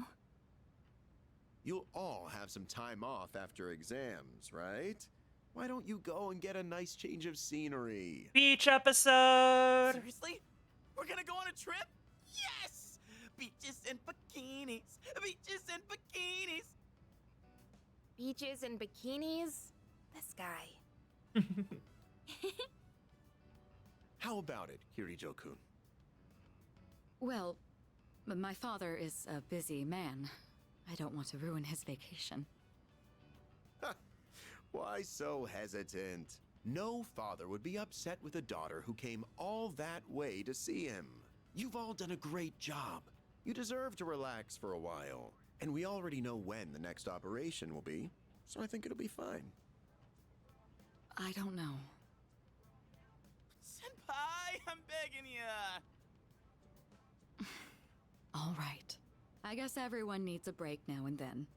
You'll all have some time off after exams, right? Why don't you go and get a nice change of scenery? Beach episode! Seriously? We're gonna go on a trip? Yes! Beaches and bikinis. Beaches and bikinis. Beaches and bikinis? This guy. How about it, Hirijo-kun? Well, my father is a busy man. I don't want to ruin his vacation. Why so hesitant? No father would be upset with a daughter who came all that way to see him. You've all done a great job. You deserve to relax for a while. And we already know when the next operation will be, so I think it'll be fine. I don't know. Senpai, I'm begging ya. All right. I guess everyone needs a break now and then.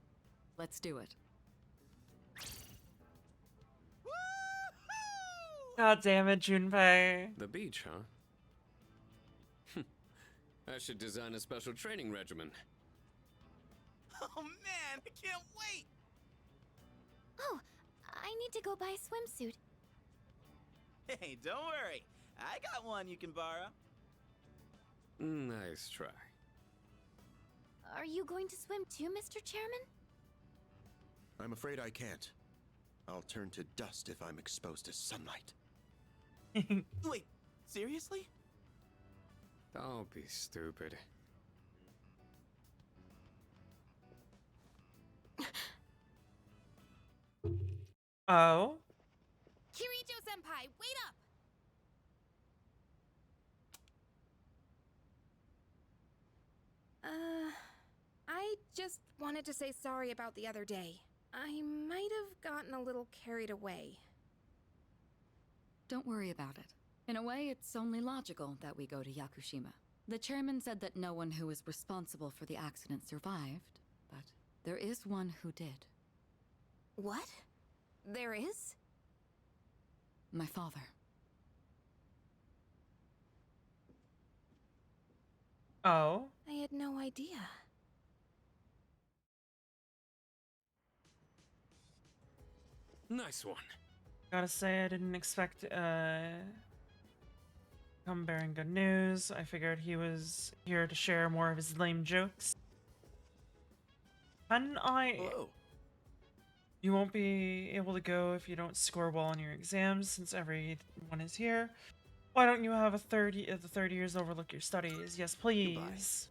Let's do it. God damn it, Junpei. The beach, huh? I should design a special training regimen. Oh man, I can't wait. Oh, I need to go buy a swimsuit. Hey, don't worry. I got one you can borrow. Nice try. Are you going to swim too, Mr. Chairman? I'm afraid I can't. I'll turn to dust if I'm exposed to sunlight. Wait, seriously? Don't be stupid. Oh? Kirijo-senpai, wait up! I just wanted to say sorry about the other day. I might have gotten a little carried away. Don't worry about it. In a way, it's only logical that we go to Yakushima. The chairman said that no one who was responsible for the accident survived, but there is one who did. What? There is? My father. Oh? I had no idea. Nice one. Gotta say, I didn't expect, come bearing good news. I figured he was here to share more of his lame jokes. And Hello. You won't be able to go if you don't score well on your exams, since everyone is here. Why don't you have the 30 years overlook your studies? Yes, please.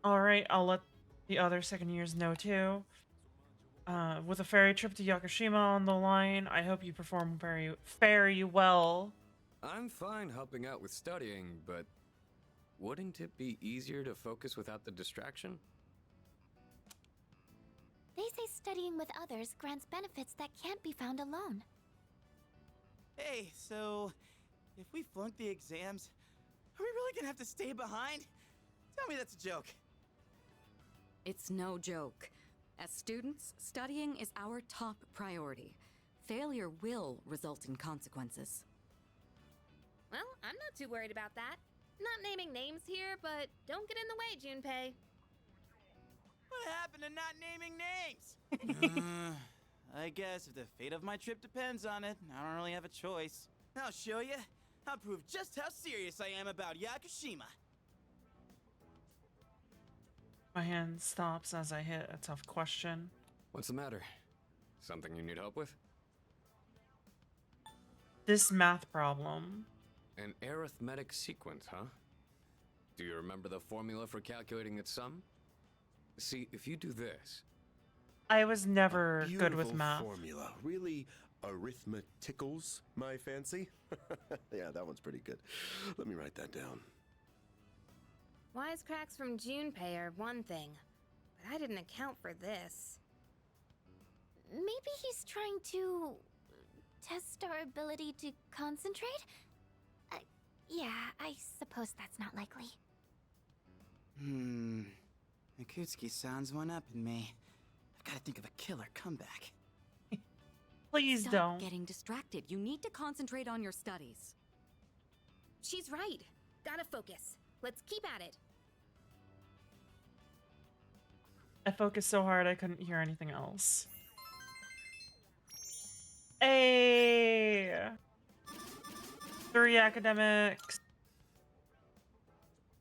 Alright, I'll let the other second years know too. With a ferry trip to Yakushima on the line, I hope you perform very well. I'm fine helping out with studying, but wouldn't it be easier to focus without the distraction? They say studying with others grants benefits that can't be found alone. Hey, so if we flunk the exams, are we really gonna have to stay behind? Tell me that's a joke. It's no joke. As students, studying is our top priority. Failure will result in consequences. Well, I'm not too worried about that. Not naming names here, but don't get in the way, Junpei. What happened to not naming names? I guess if the fate of my trip depends on it, I don't really have a choice. I'll show you. I'll prove just how serious I am about Yakushima. My hand stops as I hit a tough question. What's the matter? Something you need help with? This math problem. An arithmetic sequence, huh? Do you remember the formula for calculating its sum? See, if you do this... I was never good with Beautiful math. formula. Really arithmeticals my fancy. Yeah, that one's pretty good. Let me write that down. Wisecracks from Junpei are one thing, but I didn't account for this. Maybe he's trying to test our ability to concentrate? Yeah, I suppose that's not likely. Akutsuki sounds one up in me. I've got to think of a killer comeback. Please Stop don't. getting distracted. You need to concentrate on your studies. She's right. Gotta focus. Let's keep at it. I focused so hard I couldn't hear anything else. Hey! 3 academics.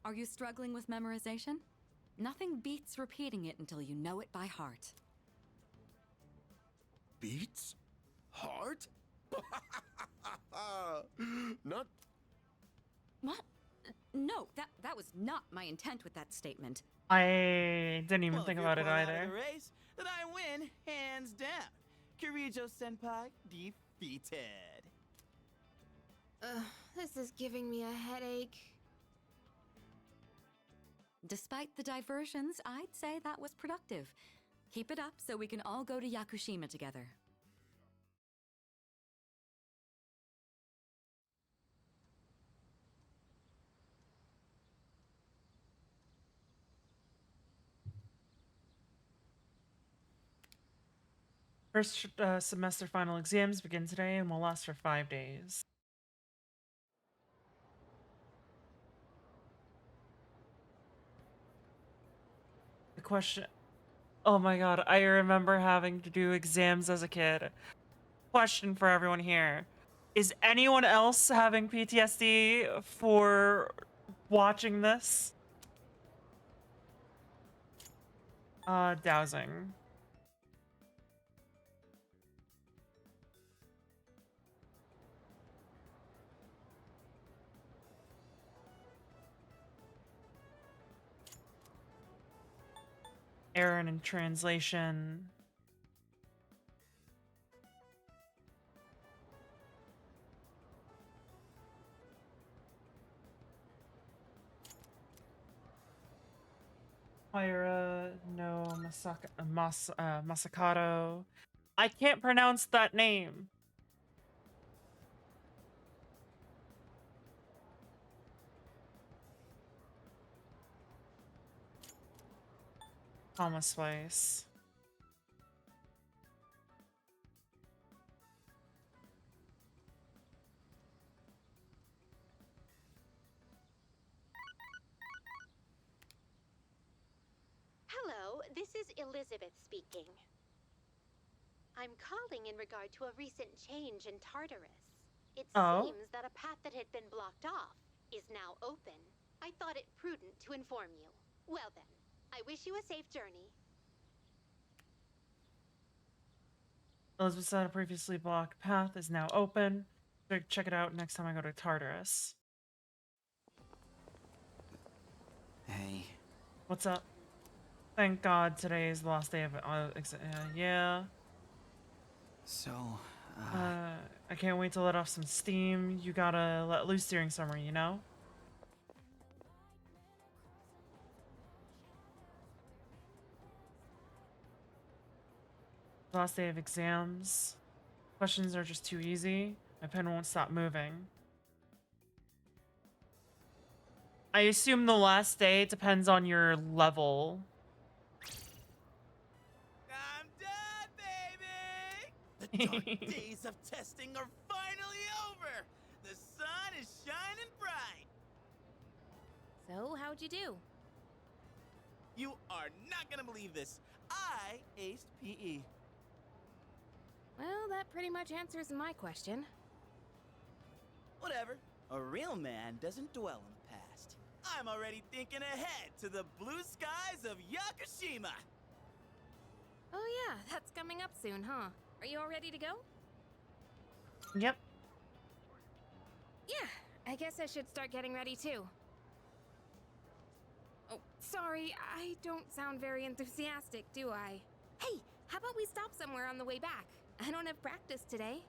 Are you struggling with memorization? Nothing beats repeating it until you know it by heart. Beats? Heart? Not. What? No, that was not my intent with that statement. I didn't even Well, think if about you're it pulled out of either. the race, then I win hands down. Kirijo-senpai defeated. This is giving me a headache. Despite the diversions, I'd say that was productive. Keep it up so we can all go to Yakushima together. First semester final exams begin today and will last for 5 days. The question... Oh my god, I remember having to do exams as a kid. Question for everyone here. Is anyone else having PTSD for watching this? Dowsing. Error in translation. Pyra, no, Masakato. I can't pronounce that name. Thomas Weiss. Hello, this is Elizabeth speaking. I'm calling in regard to a recent change in Tartarus. It seems that a path that had been blocked off is now open. I thought it prudent to inform you. Well then, I wish you a safe journey. Elizabeth said a previously blocked path is now open. Check it out next time I go to Tartarus. Hey. What's up? Thank God today is the last day of yeah. So, I can't wait to let off some steam. You gotta let loose during summer, you know? Last day of exams. Questions are just too easy. My pen won't stop moving. I assume the last day depends on your level. I'm done, baby! The dark days of testing are finally over! The sun is shining bright! So, how'd you do? You are not gonna believe this. I aced PE. Well, that pretty much answers my question. Whatever. A real man doesn't dwell on the past. I'm already thinking ahead to the blue skies of Yakushima! Oh yeah, that's coming up soon, huh? Are you all ready to go? Yep. Yeah, I guess I should start getting ready too. Oh, sorry, I don't sound very enthusiastic, do I? Hey, how about we stop somewhere on the way back? I don't have practice today.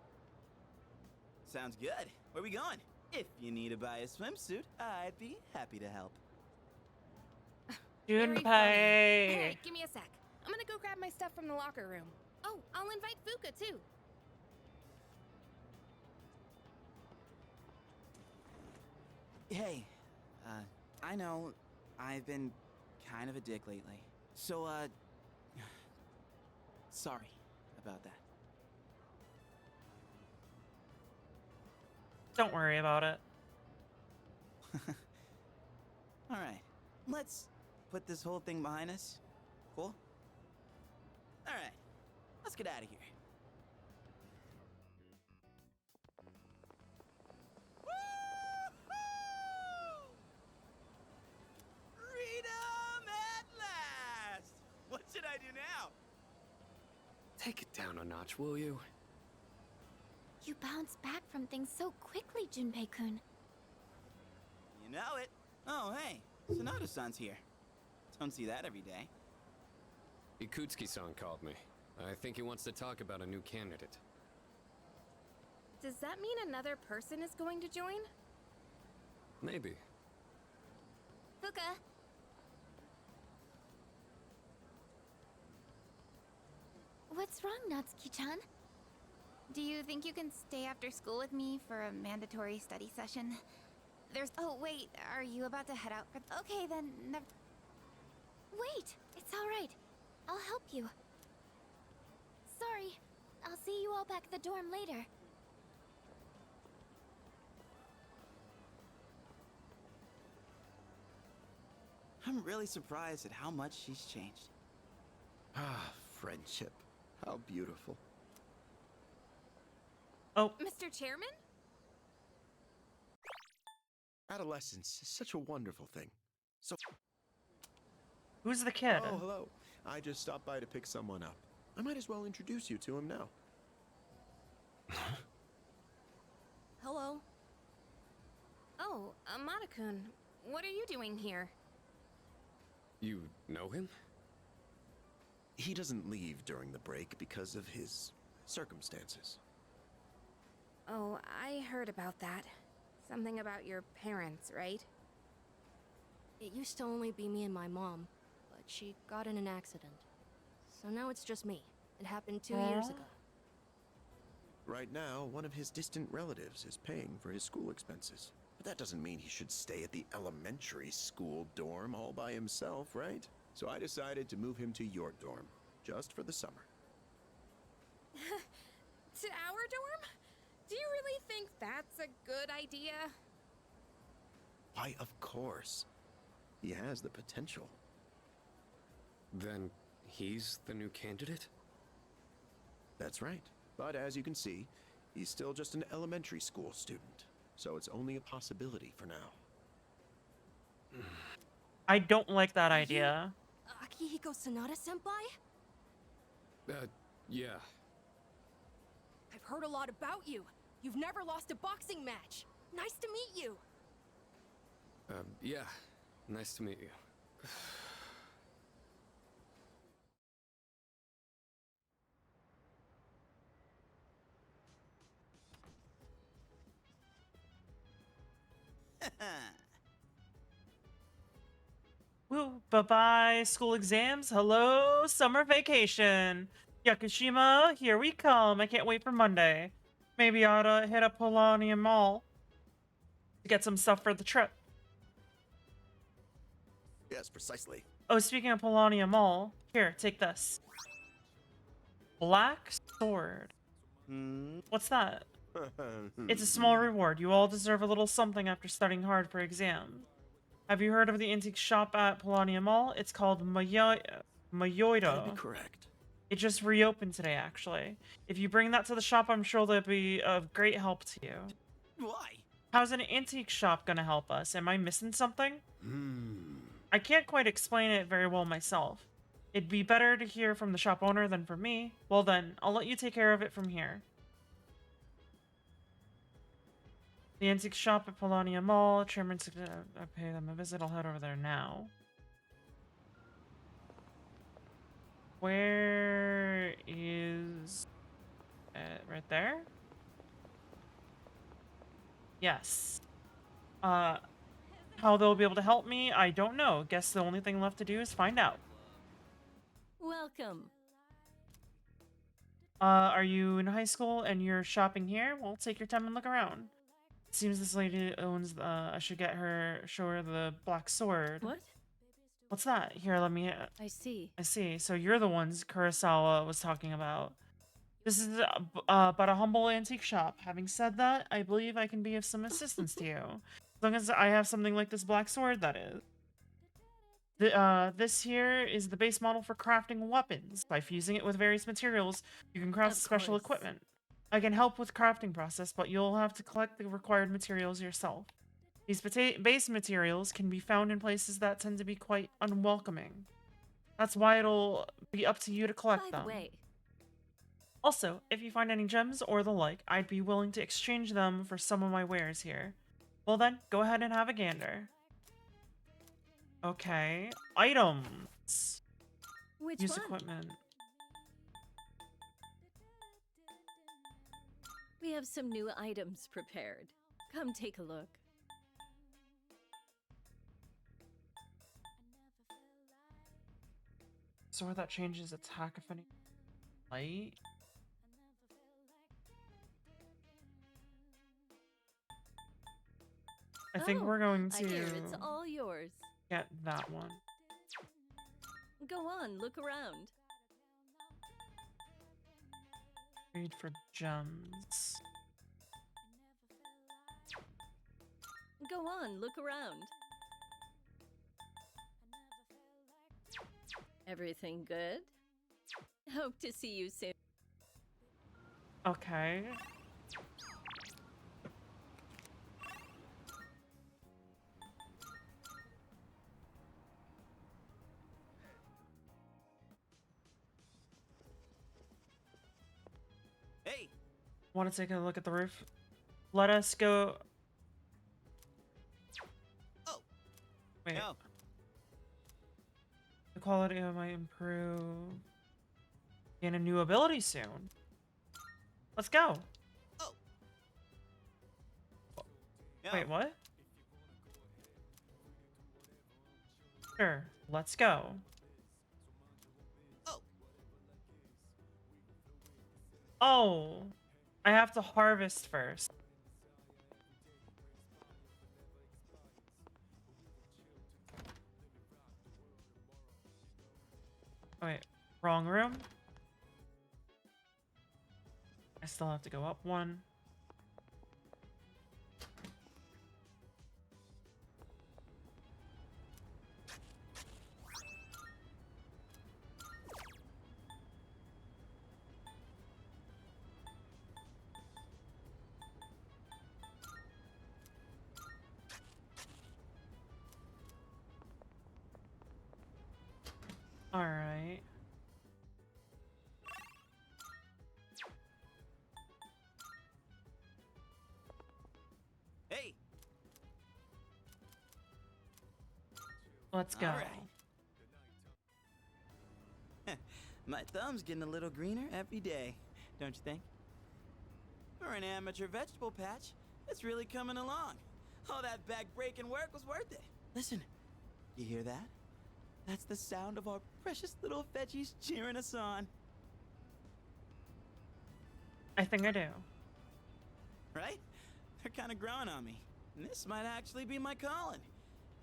Sounds good. Where we going? If you need to buy a swimsuit, I'd be happy to help. Very funny. Alright, give me a sec. I'm gonna go grab my stuff from the locker room. Oh, I'll invite Fuka too. Hey, I know I've been kind of a dick lately. So, sorry about that. Don't worry about it. Alright, let's put this whole thing behind us. Cool? Alright, let's get out of here. Freedom at Take it down a notch, will you? You bounce back from things so quickly, Junpei-kun. You know it. Oh, hey, Sonata-san's here. Don't see that every day. Ikutsuki-san called me. I think he wants to talk about a new candidate. Does that mean another person is going to join? Maybe. Fuka. What's wrong, Natsuki-chan? Do you think you can stay after school with me for a mandatory study session? There's. Oh, wait, are you about to head out for. Okay, then. Wait, it's alright. I'll help you. Sorry, I'll see you all back at the dorm later. I'm really surprised at how much she's changed. Ah, friendship. How beautiful. Oh. Mr. Chairman? Adolescence is such a wonderful thing. So. Who's the kid? Oh, hello. I just stopped by to pick someone up. I might as well introduce you to him now. Hello. Oh, Amada-kun, what are you doing here? You know him? He doesn't leave during the break because of his circumstances. Oh, I heard about that. Something about your parents, right? It used to only be me and my mom, but she got in an accident. So now it's just me. It happened 2 years ago. Right now, one of his distant relatives is paying for his school expenses. But that doesn't mean he should stay at the elementary school dorm all by himself, right? So I decided to move him to your dorm, just for the summer. To our dorm? Do you really think that's a good idea? Why, of course. He has the potential. Then he's the new candidate? That's right. But as you can see, he's still just an elementary school student. So it's only a possibility for now. I don't like that idea. Akihiko Sanada-senpai? Yeah. I've heard a lot about you. You've never lost a boxing match. Nice to meet you. Yeah. Nice to meet you. Woo, bye-bye, school exams. Hello, summer vacation. Yakushima, here we come. I can't wait for Monday. Maybe I ought to hit up Polonium Mall to get some stuff for the trip. Yes, precisely. Oh, speaking of Polonium Mall, here, take this. Black sword. What's that? It's a small reward. You all deserve a little something after studying hard for exams. Have you heard of the antique shop at Polonium Mall? It's called Mayoido. That'd be correct. It just reopened today, actually. If you bring that to the shop, I'm sure they'll be of great help to you. Why? How's an antique shop gonna help us? Am I missing something? I can't quite explain it very well myself. It'd be better to hear from the shop owner than from me. Well then, I'll let you take care of it from here. The antique shop at Polonium Mall. Chairman suggested I pay them a visit. I'll head over there now. Where is it? Right there? Yes. How they'll be able to help me, I don't know. Guess the only thing left to do is find out. Welcome. Are you in high school and you're shopping here? Well, take your time and look around. It seems this lady owns, I should show her the black sword. What? What's that? Here, let me... I see. I see. So you're the ones Kurosawa was talking about. This is but a humble antique shop. Having said that, I believe I can be of some assistance to you. As long as I have something like this black sword, that is. This here is the base model for crafting weapons. By fusing it with various materials, you can craft special equipment. I can help with crafting process, but you'll have to collect the required materials yourself. These base materials can be found in places that tend to be quite unwelcoming. That's why it'll be up to you to collect them. By the way, Also, if you find any gems or the like, I'd be willing to exchange them for some of my wares here. Well then, go ahead and have a gander. Okay, items. Which Use one? equipment. We have some new items prepared. Come take a look. Sword that changes attack if any light. I think we're going I hear to it's all yours. get that one. Go on, look around. Trade for gems. Go on, look around. Everything good? Hope to see you soon. Okay. Hey! Want to take a look at the roof? Let us go. Oh! Wait. No. The quality of my improve. Gain a new ability soon. Let's go. Oh! No. Wait, what? Sure, let's go. Oh! Oh! I have to harvest first. Wait, wrong room? I still have to go up one. Alright. Hey! Let's go. All right. My thumb's getting a little greener every day, don't you think? For an amateur vegetable patch, it's really coming along. All that back-breaking work was worth it. Listen, you hear that? That's the sound of our precious little veggies cheering us on. I think I do. Right? They're kind of growing on me. And this might actually be my calling.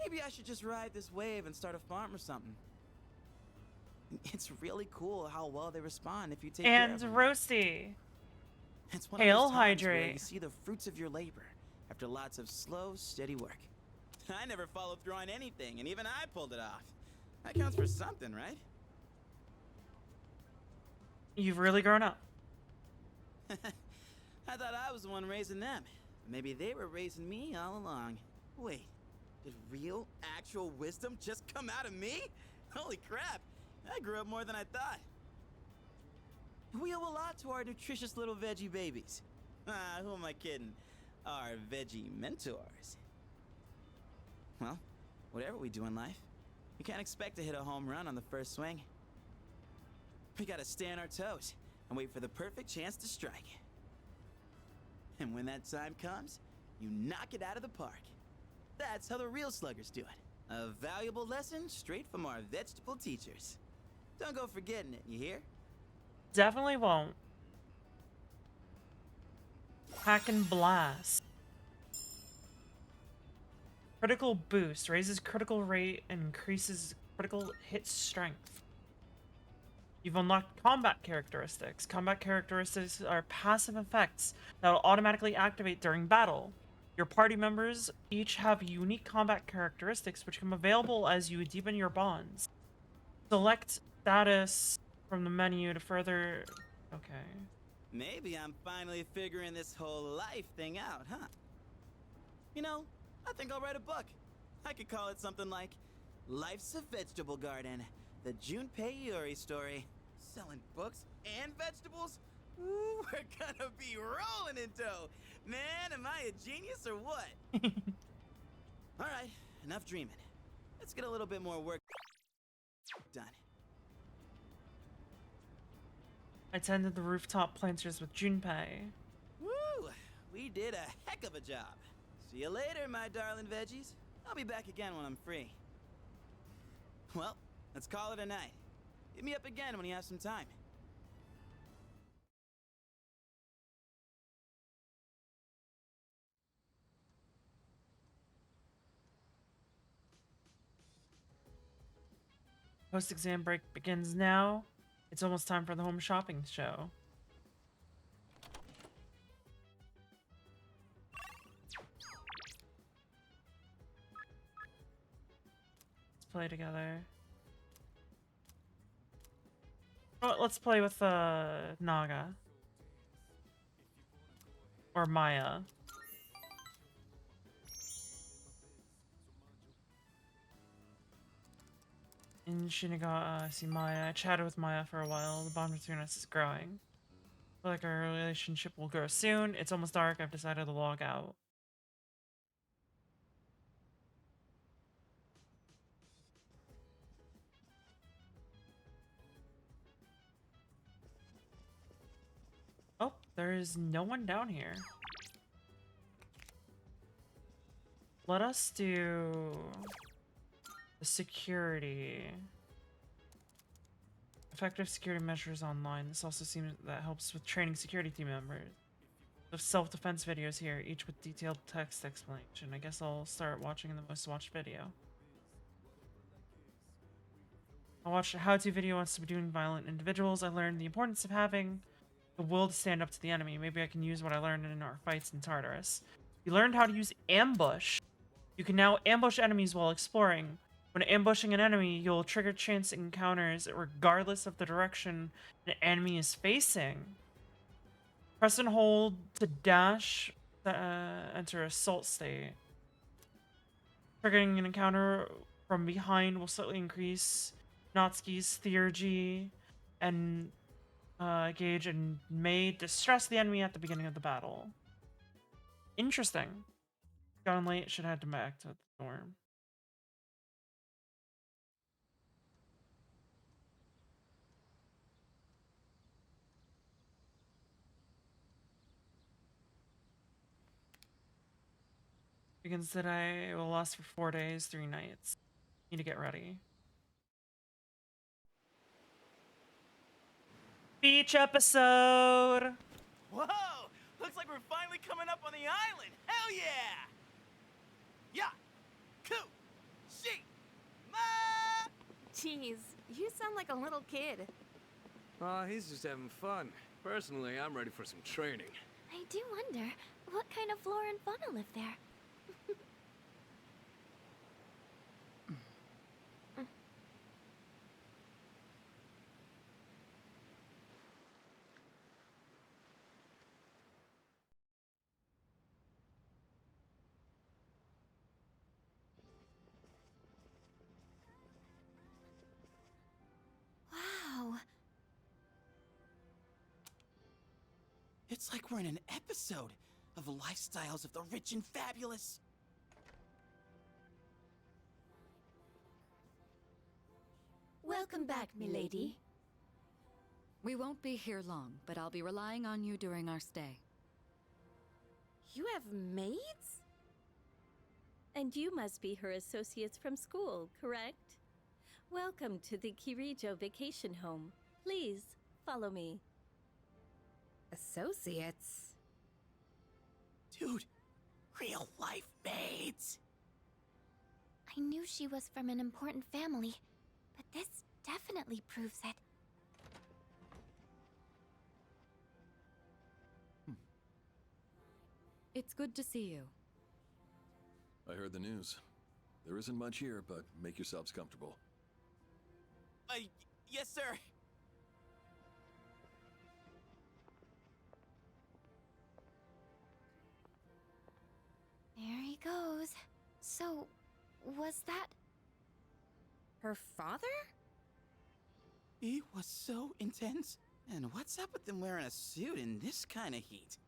Maybe I should just ride this wave and start a farm or something. It's really cool how well they respond if you take care And of them. roasty. It's one Hail of those times where hydrate. you see the fruits of your labor after lots of slow, steady work. I never followed through on anything, and even I pulled it off. That counts for something, right? You've really grown up. I thought I was the one raising them. Maybe they were raising me all along. Wait, did real, actual wisdom just come out of me? Holy crap, I grew up more than I thought. We owe a lot to our nutritious little veggie babies. Who am I kidding? Our veggie mentors. Well, whatever we do in life, we can't expect to hit a home run on the first swing. We gotta stay on our toes and wait for the perfect chance to strike. And when that time comes, you knock it out of the park. That's how the real sluggers do it. A valuable lesson straight from our vegetable teachers. Don't go forgetting it, you hear? Definitely won't. Hack and blast. Critical boost. Raises critical rate and increases critical hit strength. You've unlocked combat characteristics. Combat characteristics are passive effects that will automatically activate during battle. Your party members each have unique combat characteristics which become available as you deepen your bonds. Select status from the menu to further... Okay. Maybe I'm finally figuring this whole life thing out, huh? You know, I think I'll write a book. I could call it something like Life's a Vegetable Garden, the Junpei Iori story. Selling books and vegetables? Ooh, we're gonna be rolling in dough. Man, am I a genius or what? All right, enough dreaming. Let's get a little bit more work done. I tended the rooftop planters with Junpei. Woo! We did a heck of a job. See you later, my darling veggies. I'll be back again when I'm free. Well, let's call it a night. Hit me up again when you have some time. Post-exam break begins now. It's almost time for the home shopping show. Let's play together. Oh, let's play with Naga. Or Maya. In Shinigami, I see Maya. I chatted with Maya for a while. The bond between us is growing. I feel like our relationship will grow soon. It's almost dark. I've decided to log out. Oh, there is no one down here. Let us do the security. Effective security measures online. This also seems that helps with training security team members. Of self-defense videos here, each with detailed text explanation. I guess I'll start watching the most watched video. I watched a how-to video on subduing violent individuals. I learned the importance of having the will to stand up to the enemy. Maybe I can use what I learned in our fights in Tartarus. You learned how to use ambush. You can now ambush enemies while exploring. When ambushing an enemy, you'll trigger chance encounters regardless of the direction an enemy is facing. Press and hold to dash to enter assault state. Triggering an encounter from behind will slightly increase Natsuki's theurgy and gauge and may distress the enemy at the beginning of the battle. Interesting. Gone late, should head back to the dorm. Begins today. It will last for 4 days, 3 nights. Need to get ready. Beach episode! Whoa! Looks like we're finally coming up on the island! Hell yeah! Yeah! Coo! She! Ma! Jeez, you sound like a little kid. He's just having fun. Personally, I'm ready for some training. I do wonder, what kind of flora and fauna live there? Wow. It's like we're in an episode of the lifestyles of the rich and fabulous. Welcome back, milady. We won't be here long, but I'll be relying on you during our stay. You have maids? And you must be her associates from school, correct? Welcome to the Kirijo vacation home. Please, follow me. Associates? Dude, real life maids. I knew she was from an important family, but this definitely proves it. It's good to see you. I heard the news. There isn't much here, but make yourselves comfortable. Yes, sir. There he goes. So, was that... her father? He was so intense. And what's up with them wearing a suit in this kind of heat?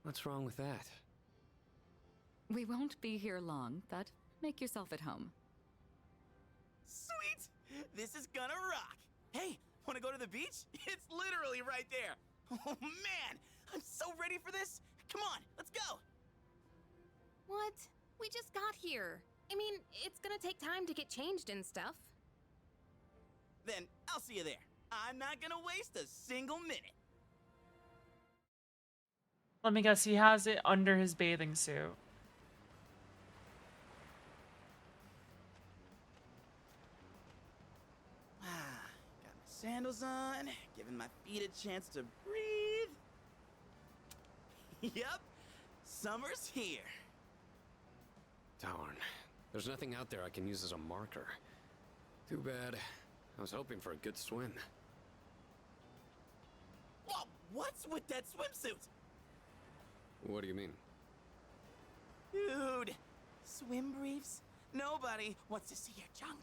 What's wrong with that? We won't be here long, but make yourself at home. Sweet! This is gonna rock! Hey, wanna go to the beach? It's literally right there! Oh man! I'm so ready for this! Come on, let's go! What? We just got here. I mean, it's gonna take time to get changed and stuff. Then I'll see you there. I'm not gonna waste a single minute. Let me guess, he has it under his bathing suit. Got my sandals on, giving my feet a chance to breathe. Yep, summer's here. Darn. There's nothing out there I can use as a marker. Too bad. I was hoping for a good swim. Whoa, what's with that swimsuit? What do you mean? Dude, swim briefs? Nobody wants to see your junk.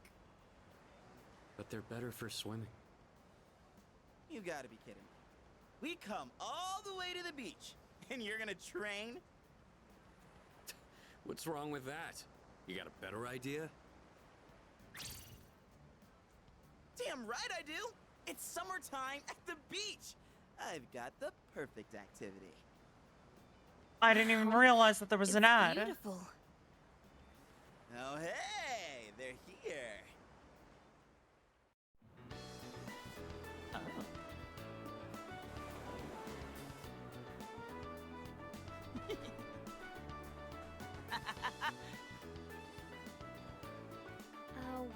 But they're better for swimming. You gotta be kidding me. We come all the way to the beach, and you're gonna train? What's wrong with that? You got a better idea? Damn right I do! It's summertime at the beach! I've got the perfect activity. I didn't even realize that there was an ad. Beautiful. Oh hey, they're here.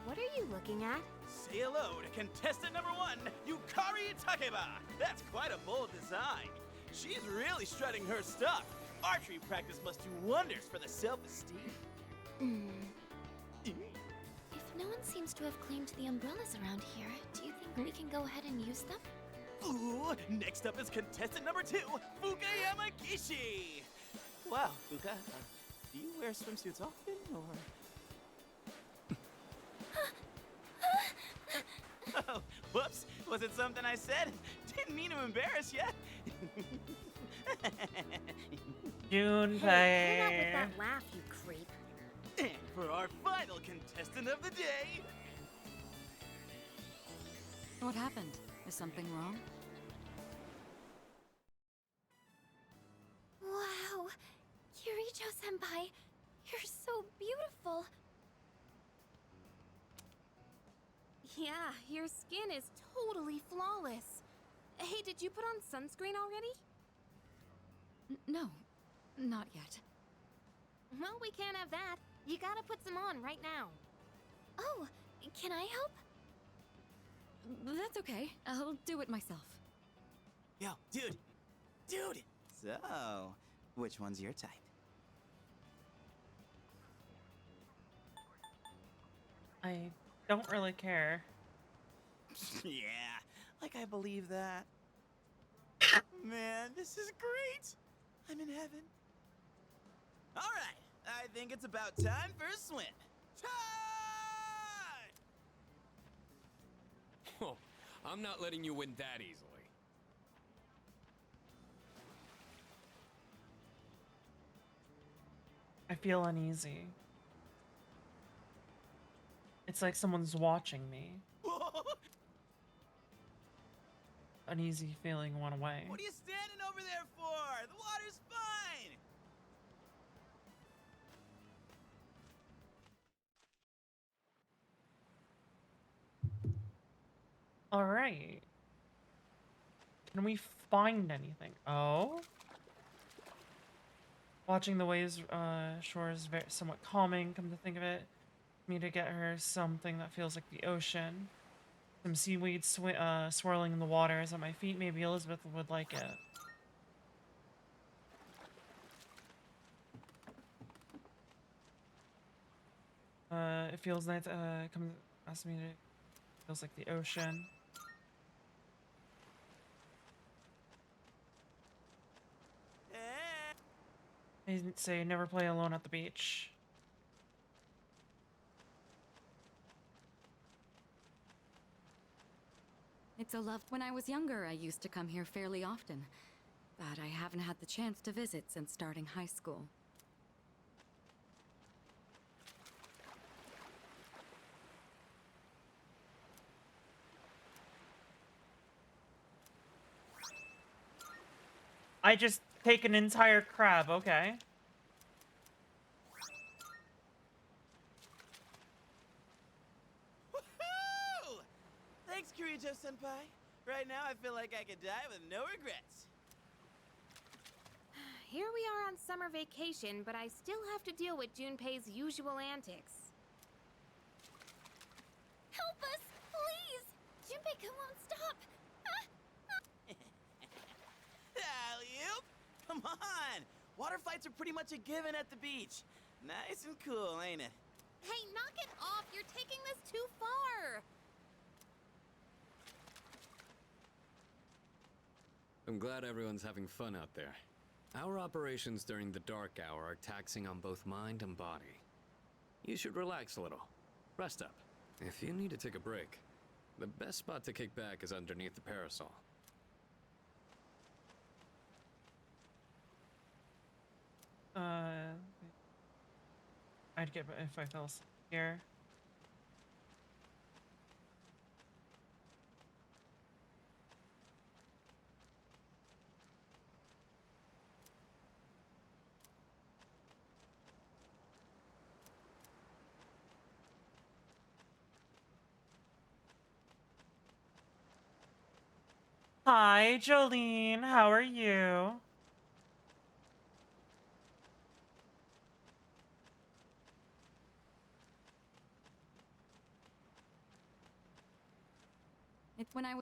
What are you looking at? Say hello to contestant number 1, Yukari Takeba. That's quite a bold design. She's really strutting her stuff. Archery practice must do wonders for the self-esteem. If no one seems to have claimed the umbrellas around here, do you think we can go ahead and use them? Ooh, next up is contestant number 2, Fuka Yamagishi. Wow, Fuka, do you wear swimsuits often, or...? Oh, whoops, was it something I said? Didn't mean to embarrass you. Junpei. Hey, hold up with that laugh, you creep. And for our final contestant of the day... What happened? Is something wrong? Wow! Kirijo-senpai, you're so beautiful! Yeah, your skin is totally flawless. Hey, did you put on sunscreen already? No, not yet. Well, we can't have that. You gotta put some on right now. Oh, can I help? That's okay. I'll do it myself. Yo, dude! Dude! So, which one's your type? I don't really care. Yeah, like I believe that. Man, this is great! I'm in heaven. Alright, I think it's about time for a swim. Time! Oh, I'm not letting you win that easily. I feel uneasy. It's like someone's watching me. Uneasy feeling went away. What are you standing over there for? The water's fine! Alright. Can we find anything? Oh? Watching the waves shore is somewhat calming, come to think of it. Me to get her something that feels like the ocean. Some seaweed swirling in the water is at my feet. Maybe Elizabeth would like it. It feels nice. Comes asks me to. Feels like the ocean. I didn't say never play alone at the beach. It's so loved. When I was younger, I used to come here fairly often, but I haven't had the chance to visit since starting high school. I just take an entire crab, okay. Woohoo! Thanks, Kirijo-senpai. Right now, I feel like I could die with no regrets. Here we are on summer vacation, but I still have to deal with Junpei's usual antics. Help us, please! Junpei won't stop. Alley-oop! Come on! Water fights are pretty much a given at the beach. Nice and cool, ain't it? Hey, knock it off! You're taking this too far! I'm glad everyone's having fun out there. Our operations during the dark hour are taxing on both mind and body. You should relax a little. Rest up. If you need to take a break, the best spot to kick back is underneath the parasol. I'd get if I fell asleep here. Hi, Jolene. How are you? It's when I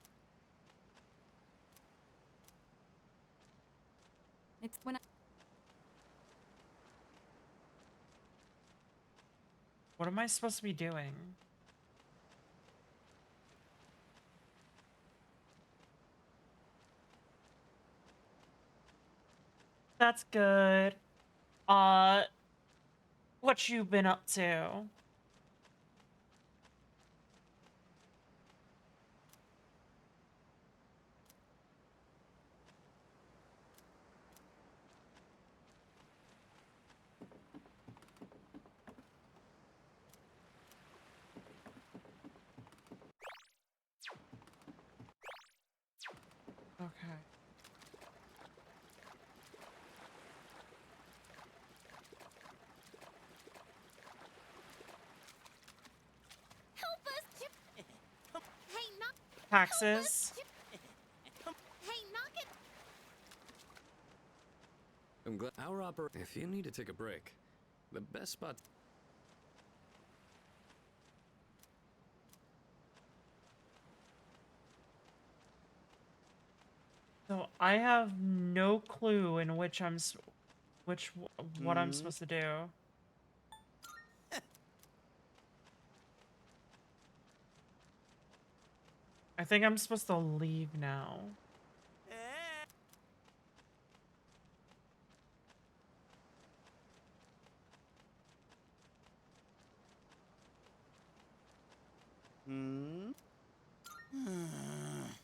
What am I supposed to be doing? That's good. What you been up to? Okay. Help us, Hey, knock... Taxes. Hey, knock it... I'm glad if you need to take a break, the best spot. So I have no clue in which what I'm supposed to do. I think I'm supposed to leave now.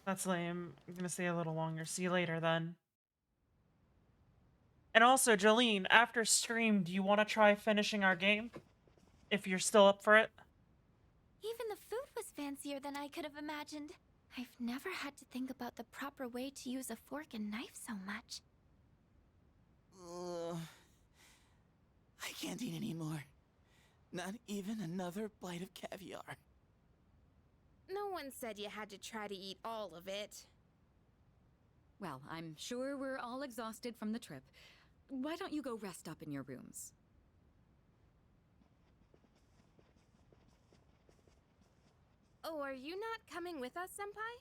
That's lame. I'm gonna stay a little longer. See you later then. And also, Jolene, after stream, do you want to try finishing our game? If you're still up for it? Even the food was fancier than I could have imagined. I've never had to think about the proper way to use a fork and knife so much. I can't eat anymore. Not even another bite of caviar. No one said you had to try to eat all of it. Well, I'm sure we're all exhausted from the trip. Why don't you go rest up in your rooms? Oh, are you not coming with us, Senpai?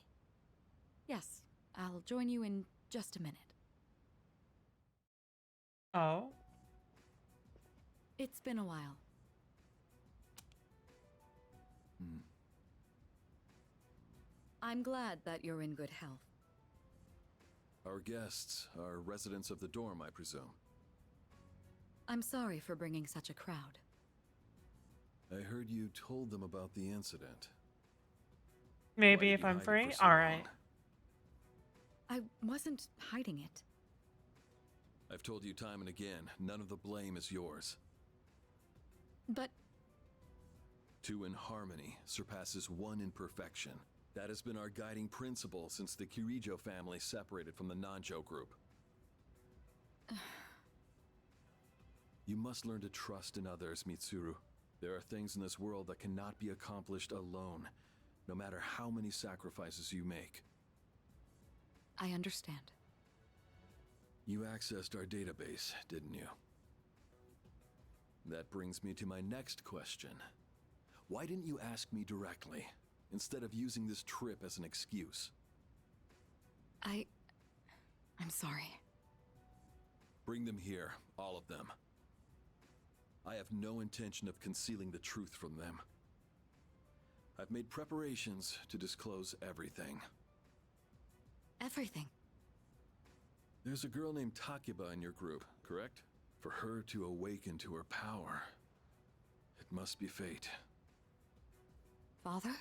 Yes, I'll join you in just a minute. Oh? It's been a while. I'm glad that you're in good health. Our guests are residents of the dorm, I presume. I'm sorry for bringing such a crowd. I heard you told them about the incident. Maybe if I'm free? Alright. I wasn't hiding it. I've told you time and again, none of the blame is yours. But Two in harmony surpasses one in perfection. That has been our guiding principle since the Kirijo family separated from the Nanjo group. You must learn to trust in others, Mitsuru. There are things in this world that cannot be accomplished alone, no matter how many sacrifices you make. I understand. You accessed our database, didn't you? That brings me to my next question. Why didn't you ask me directly, instead of using this trip as an excuse? I'm sorry. Bring them here, all of them. I have no intention of concealing the truth from them. I've made preparations to disclose everything. Everything? There's a girl named Takiba in your group, correct? For her to awaken to her power, it must be fate. Father?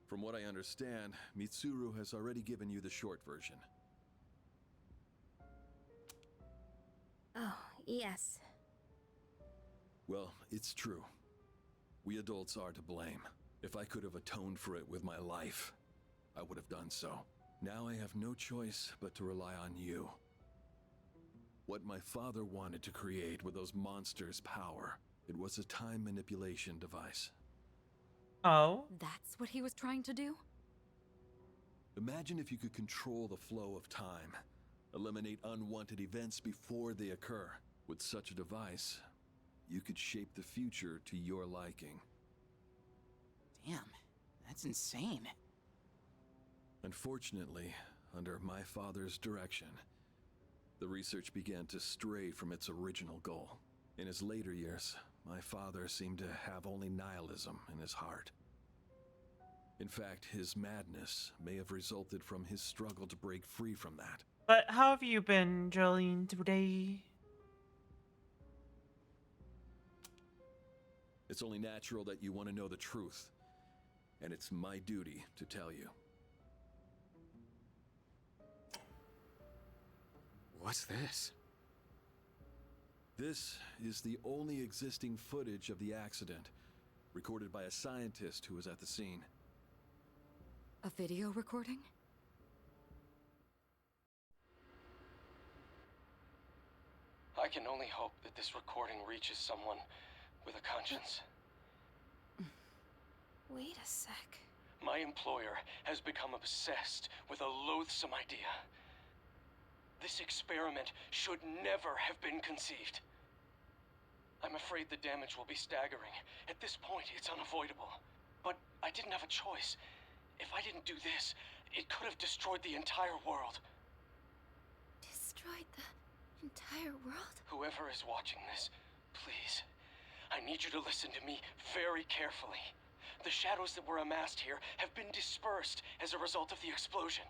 From what I understand, Mitsuru has already given you the short version. Oh, yes. Well, it's true. We adults are to blame. If I could have atoned for it with my life, I would have done so. Now I have no choice but to rely on you. What my father wanted to create with those monsters' power, it was a time manipulation device. Oh? That's what he was trying to do? Imagine if you could control the flow of time, eliminate unwanted events before they occur. With such a device, you could shape the future to your liking. Damn, that's insane. Unfortunately, under my father's direction, the research began to stray from its original goal. In his later years, my father seemed to have only nihilism in his heart. In fact, his madness may have resulted from his struggle to break free from that. But how have you been, Jolene, today? It's only natural that you want to know the truth, and it's my duty to tell you. What's this? This is the only existing footage of the accident, recorded by a scientist who was at the scene. A video recording? I can only hope that this recording reaches someone with a conscience. Wait a sec. My employer has become obsessed with a loathsome idea. This experiment should never have been conceived. I'm afraid the damage will be staggering. At this point, it's unavoidable. But I didn't have a choice. If I didn't do this, it could have destroyed the entire world. Destroyed the entire world? Whoever is watching this, please, I need you to listen to me very carefully. The shadows that were amassed here have been dispersed as a result of the explosion.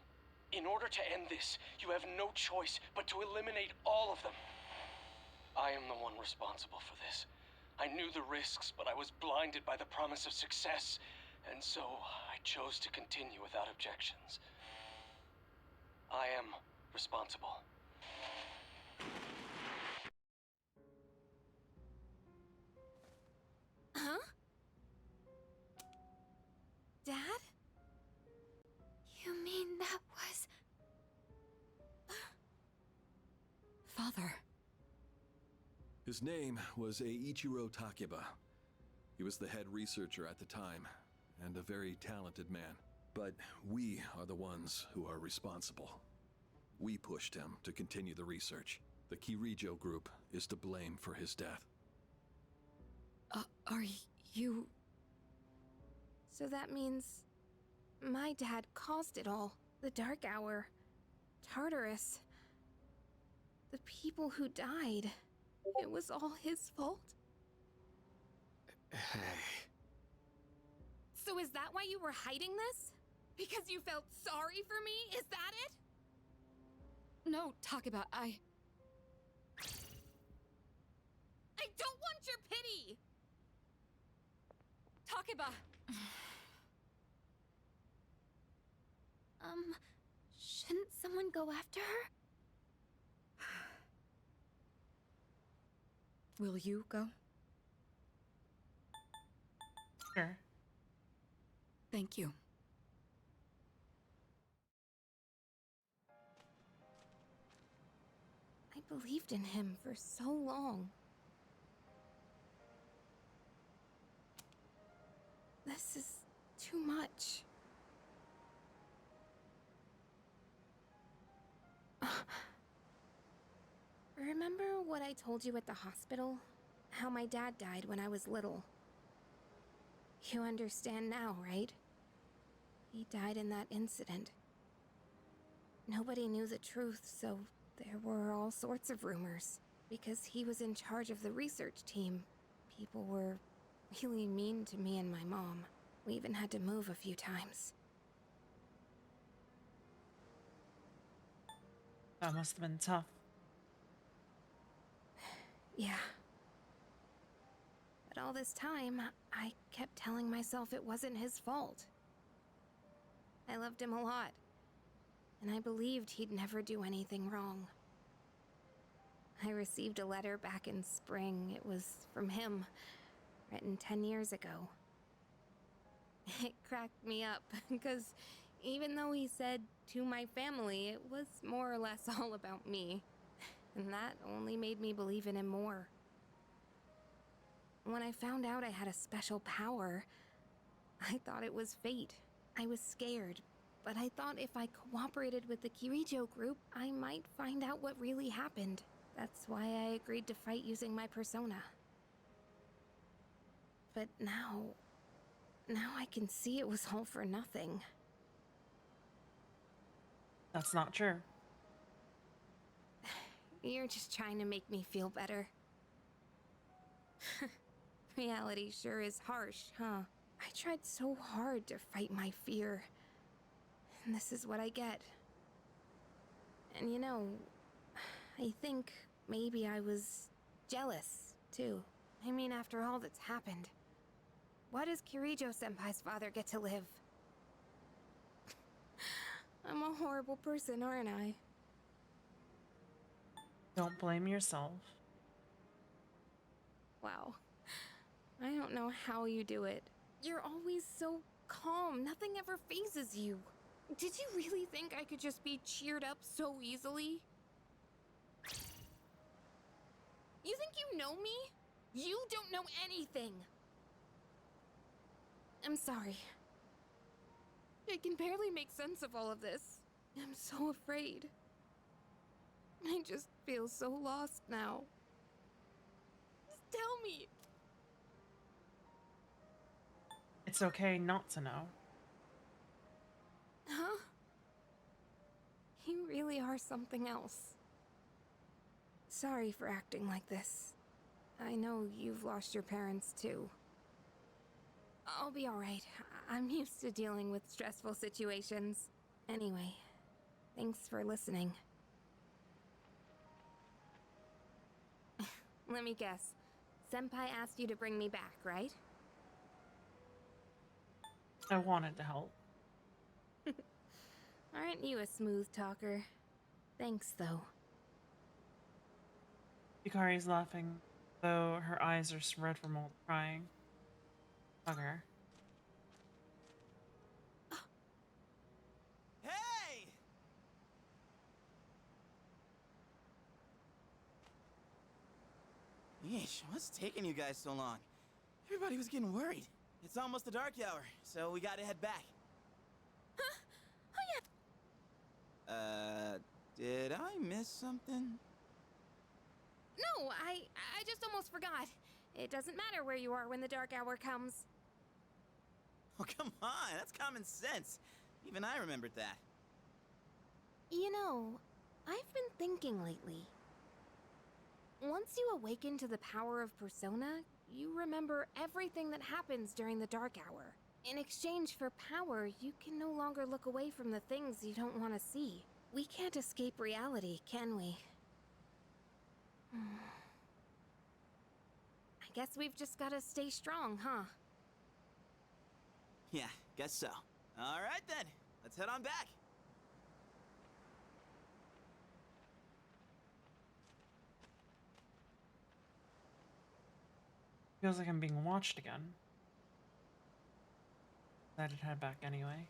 In order to end this, you have no choice but to eliminate all of them. I am the one responsible for this. I knew the risks, but I was blinded by the promise of success, and so I chose to continue without objections. I am responsible. Huh? Dad? You mean that was... Father. His name was Eiichiro Takiba. He was the head researcher at the time, and a very talented man. But we are the ones who are responsible. We pushed him to continue the research. The Kirijo group is to blame for his death. Are you... So that means... my dad caused it all. The Dark Hour. Tartarus. The people who died. It was all his fault? Hey. So is that why you were hiding this? Because you felt sorry for me? Is that it? No, Takiba, I don't want your pity! Takiba! Shouldn't someone go after her? Will you go? Sure. Thank you. I believed in him for so long. This is too much. Remember what I told you at the hospital? How my dad died when I was little. You understand now, right? He died in that incident. Nobody knew the truth, so there were all sorts of rumors. Because he was in charge of the research team, people were really mean to me and my mom. We even had to move a few times. That must have been tough. Yeah. But all this time, I kept telling myself it wasn't his fault. I loved him a lot, and I believed he'd never do anything wrong. I received a letter back in spring. It was from him, written 10 years ago. It cracked me up, because even though he said to my family, it was more or less all about me. And that only made me believe in him more. When I found out I had a special power, I thought it was fate. I was scared, but I thought if I cooperated with the Kirijo group, I might find out what really happened. That's why I agreed to fight using my persona. But now I can see it was all for nothing. That's not true. You're just trying to make me feel better. Reality sure is harsh, huh? I tried so hard to fight my fear. And this is what I get. And you know, I think maybe I was jealous, too. I mean, after all that's happened, why does Kirijo-senpai's father get to live? I'm a horrible person, aren't I? Don't blame yourself. Wow. I don't know how you do it. You're always so calm. Nothing ever phases you. Did you really think I could just be cheered up so easily? You think you know me? You don't know anything. I'm sorry. I can barely make sense of all of this. I'm so afraid. I just feel so lost now. Just tell me. It's okay not to know. Huh? You really are something else. Sorry for acting like this. I know you've lost your parents too. I'll be alright. I'm used to dealing with stressful situations. Anyway, thanks for listening. Let me guess. Senpai asked you to bring me back, right? I wanted to help. Aren't you a smooth talker? Thanks, though. Yukari's laughing, though her eyes are red from all the crying. Bugger. Hey! Yeesh, what's taking you guys so long? Everybody was getting worried. It's almost the dark hour, so we gotta head back. Huh? Oh yeah. Did I miss something? No, I just almost forgot. It doesn't matter where you are when the dark hour comes. Oh, come on, that's common sense. Even I remembered that. You know, I've been thinking lately. Once you awaken to the power of Persona, you remember everything that happens during the dark hour. In exchange for power, you can no longer look away from the things you don't want to see. We can't escape reality, can we? I guess we've just gotta stay strong, huh? Yeah, guess so. All right then, let's head on back. Feels like I'm being watched again. Decided to head back anyway.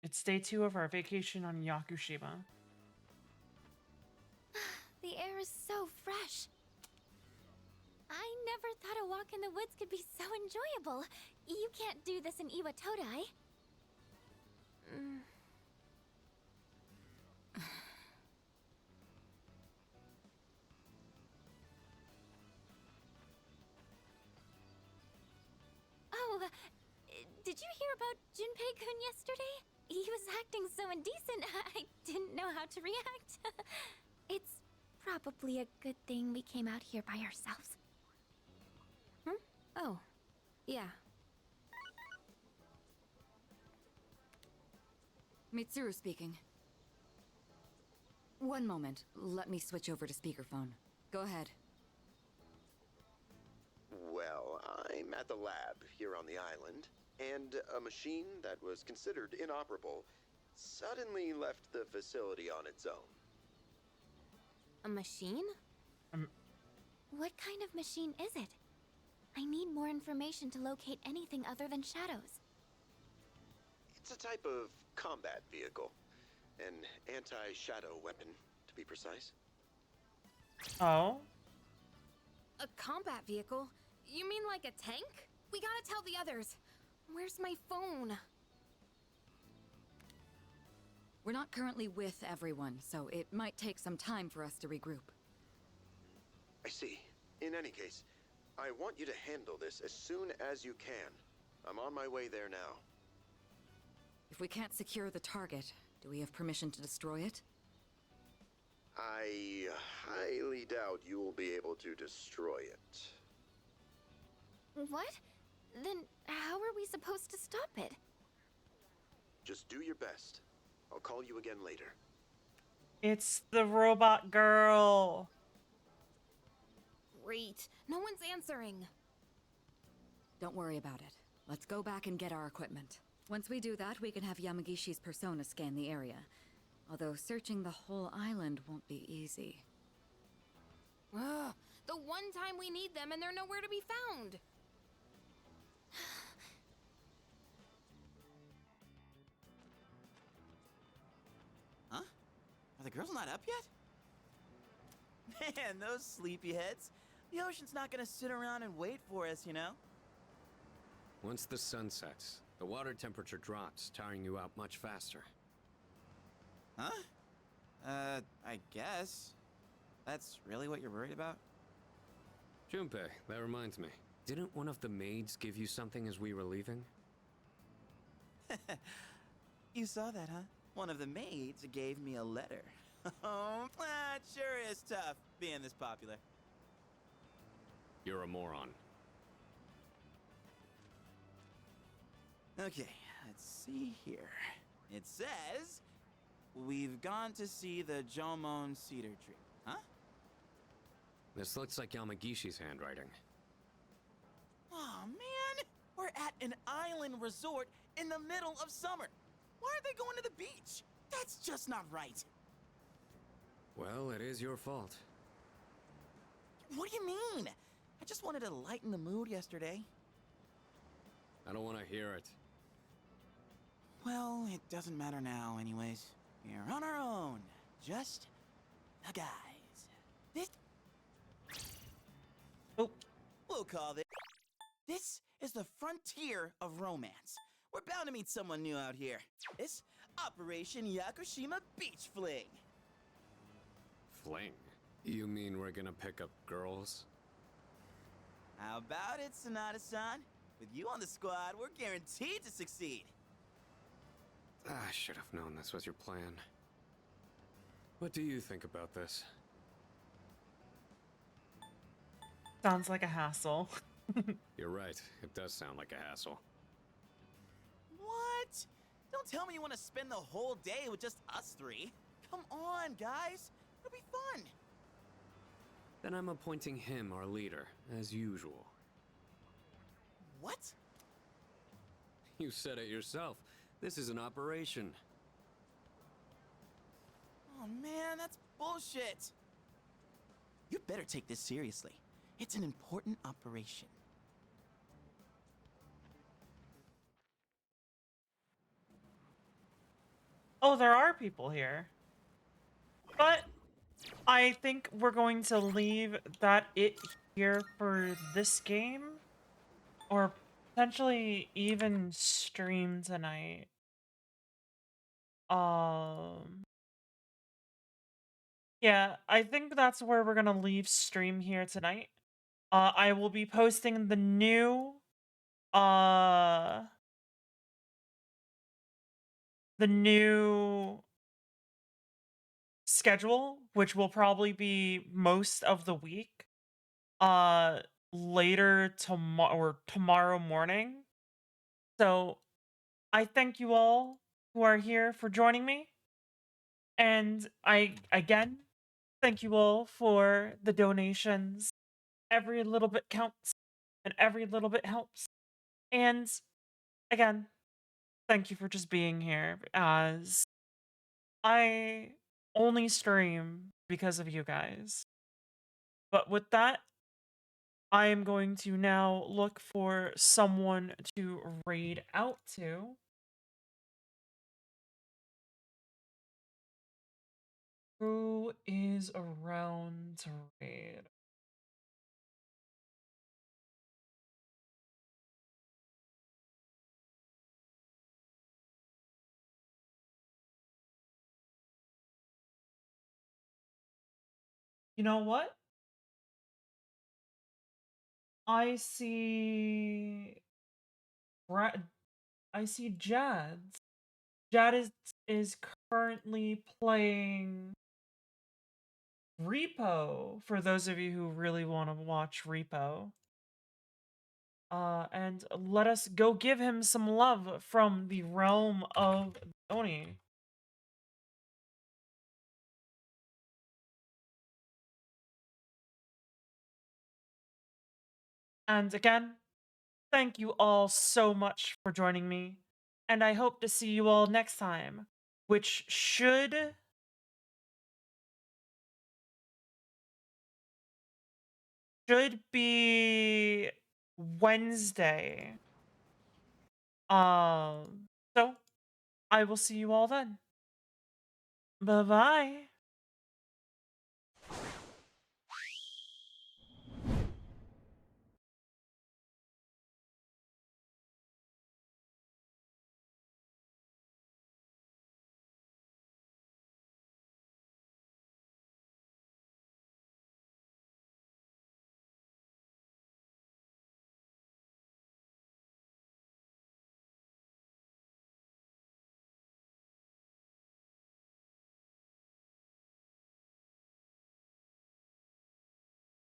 It's day 2 of our vacation on Yakushima. The air is so fresh. I never thought a walk in the woods could be so enjoyable. You can't do this in Iwatodai. Oh, did you hear about Junpei-kun yesterday? He was acting so indecent, I didn't know how to react. It's probably a good thing we came out here by ourselves. Oh, yeah. Mitsuru speaking. One moment. Let me switch over to speakerphone. Go ahead. Well, I'm at the lab here on the island, and a machine that was considered inoperable suddenly left the facility on its own. A machine? What kind of machine is it? I need more information to locate anything other than shadows. It's a type of combat vehicle. An anti-shadow weapon, to be precise. Oh? A combat vehicle? You mean like a tank? We gotta tell the others. Where's my phone? We're not currently with everyone, so it might take some time for us to regroup. I see. In any case, I want you to handle this as soon as you can. I'm on my way there now. If we can't secure the target, do we have permission to destroy it? I highly doubt you will be able to destroy it. What? Then how are we supposed to stop it? Just do your best. I'll call you again later. It's the robot girl. Great. No one's answering. Don't worry about it. Let's go back and get our equipment. Once we do that, we can have Yamagishi's persona scan the area. Although searching the whole island won't be easy. Ugh, the one time we need them and they're nowhere to be found. Huh? Are the girls not up yet? Man, those sleepyheads. The ocean's not gonna sit around and wait for us, you know? Once the sun sets, the water temperature drops, tiring you out much faster. Huh? I guess. That's really what you're worried about? Junpei, that reminds me. Didn't one of the maids give you something as we were leaving? You saw that, huh? One of the maids gave me a letter. Oh, it sure is tough being this popular. You're a moron. Okay, let's see here. It says, we've gone to see the Jomon cedar tree. Huh? This looks like Yamagishi's handwriting. Oh man, we're at an island resort in the middle of summer. Why are they going to the beach? That's just not right. Well, it is your fault. What do you mean? I just wanted to lighten the mood yesterday. I don't want to hear it. Well, it doesn't matter now anyways. We're on our own. Just the guys. This... Oh. We'll call this... This is the frontier of romance. We're bound to meet someone new out here. This Operation Yakushima Beach Fling. Fling? You mean we're gonna pick up girls? How about it, Sonata-san? With you on the squad, we're guaranteed to succeed. I should have known this was your plan. What do you think about this? Sounds like a hassle. You're right. It does sound like a hassle. What? Don't tell me you want to spend the whole day with just us three. Come on, guys. It'll be fun. Then I'm appointing him our leader, as usual. What? You said it yourself. This is an operation. Oh man, that's bullshit! You better take this seriously. It's an important operation. Oh, there are people here. But I think we're going to leave it here for this game. Or potentially even stream tonight. Yeah, I think that's where we're gonna leave stream here tonight. I will be posting the new uh the new schedule, which will probably be most of the week, later tomorrow morning. So I thank you all who are here for joining me. And I again thank you all for the donations. Every little bit counts and every little bit helps. And again, thank you for just being here, as I only stream because of you guys. But with that, I am going to now look for someone to raid out to. Who is around to raid? You know what? I see I see Jad. Jad is currently playing Repo, for those of you who really want to watch Repo. And let us go give him some love from the realm of Oni. And again, thank you all so much for joining me, and I hope to see you all next time, which should be Wednesday. So I will see you all then. Bye-bye.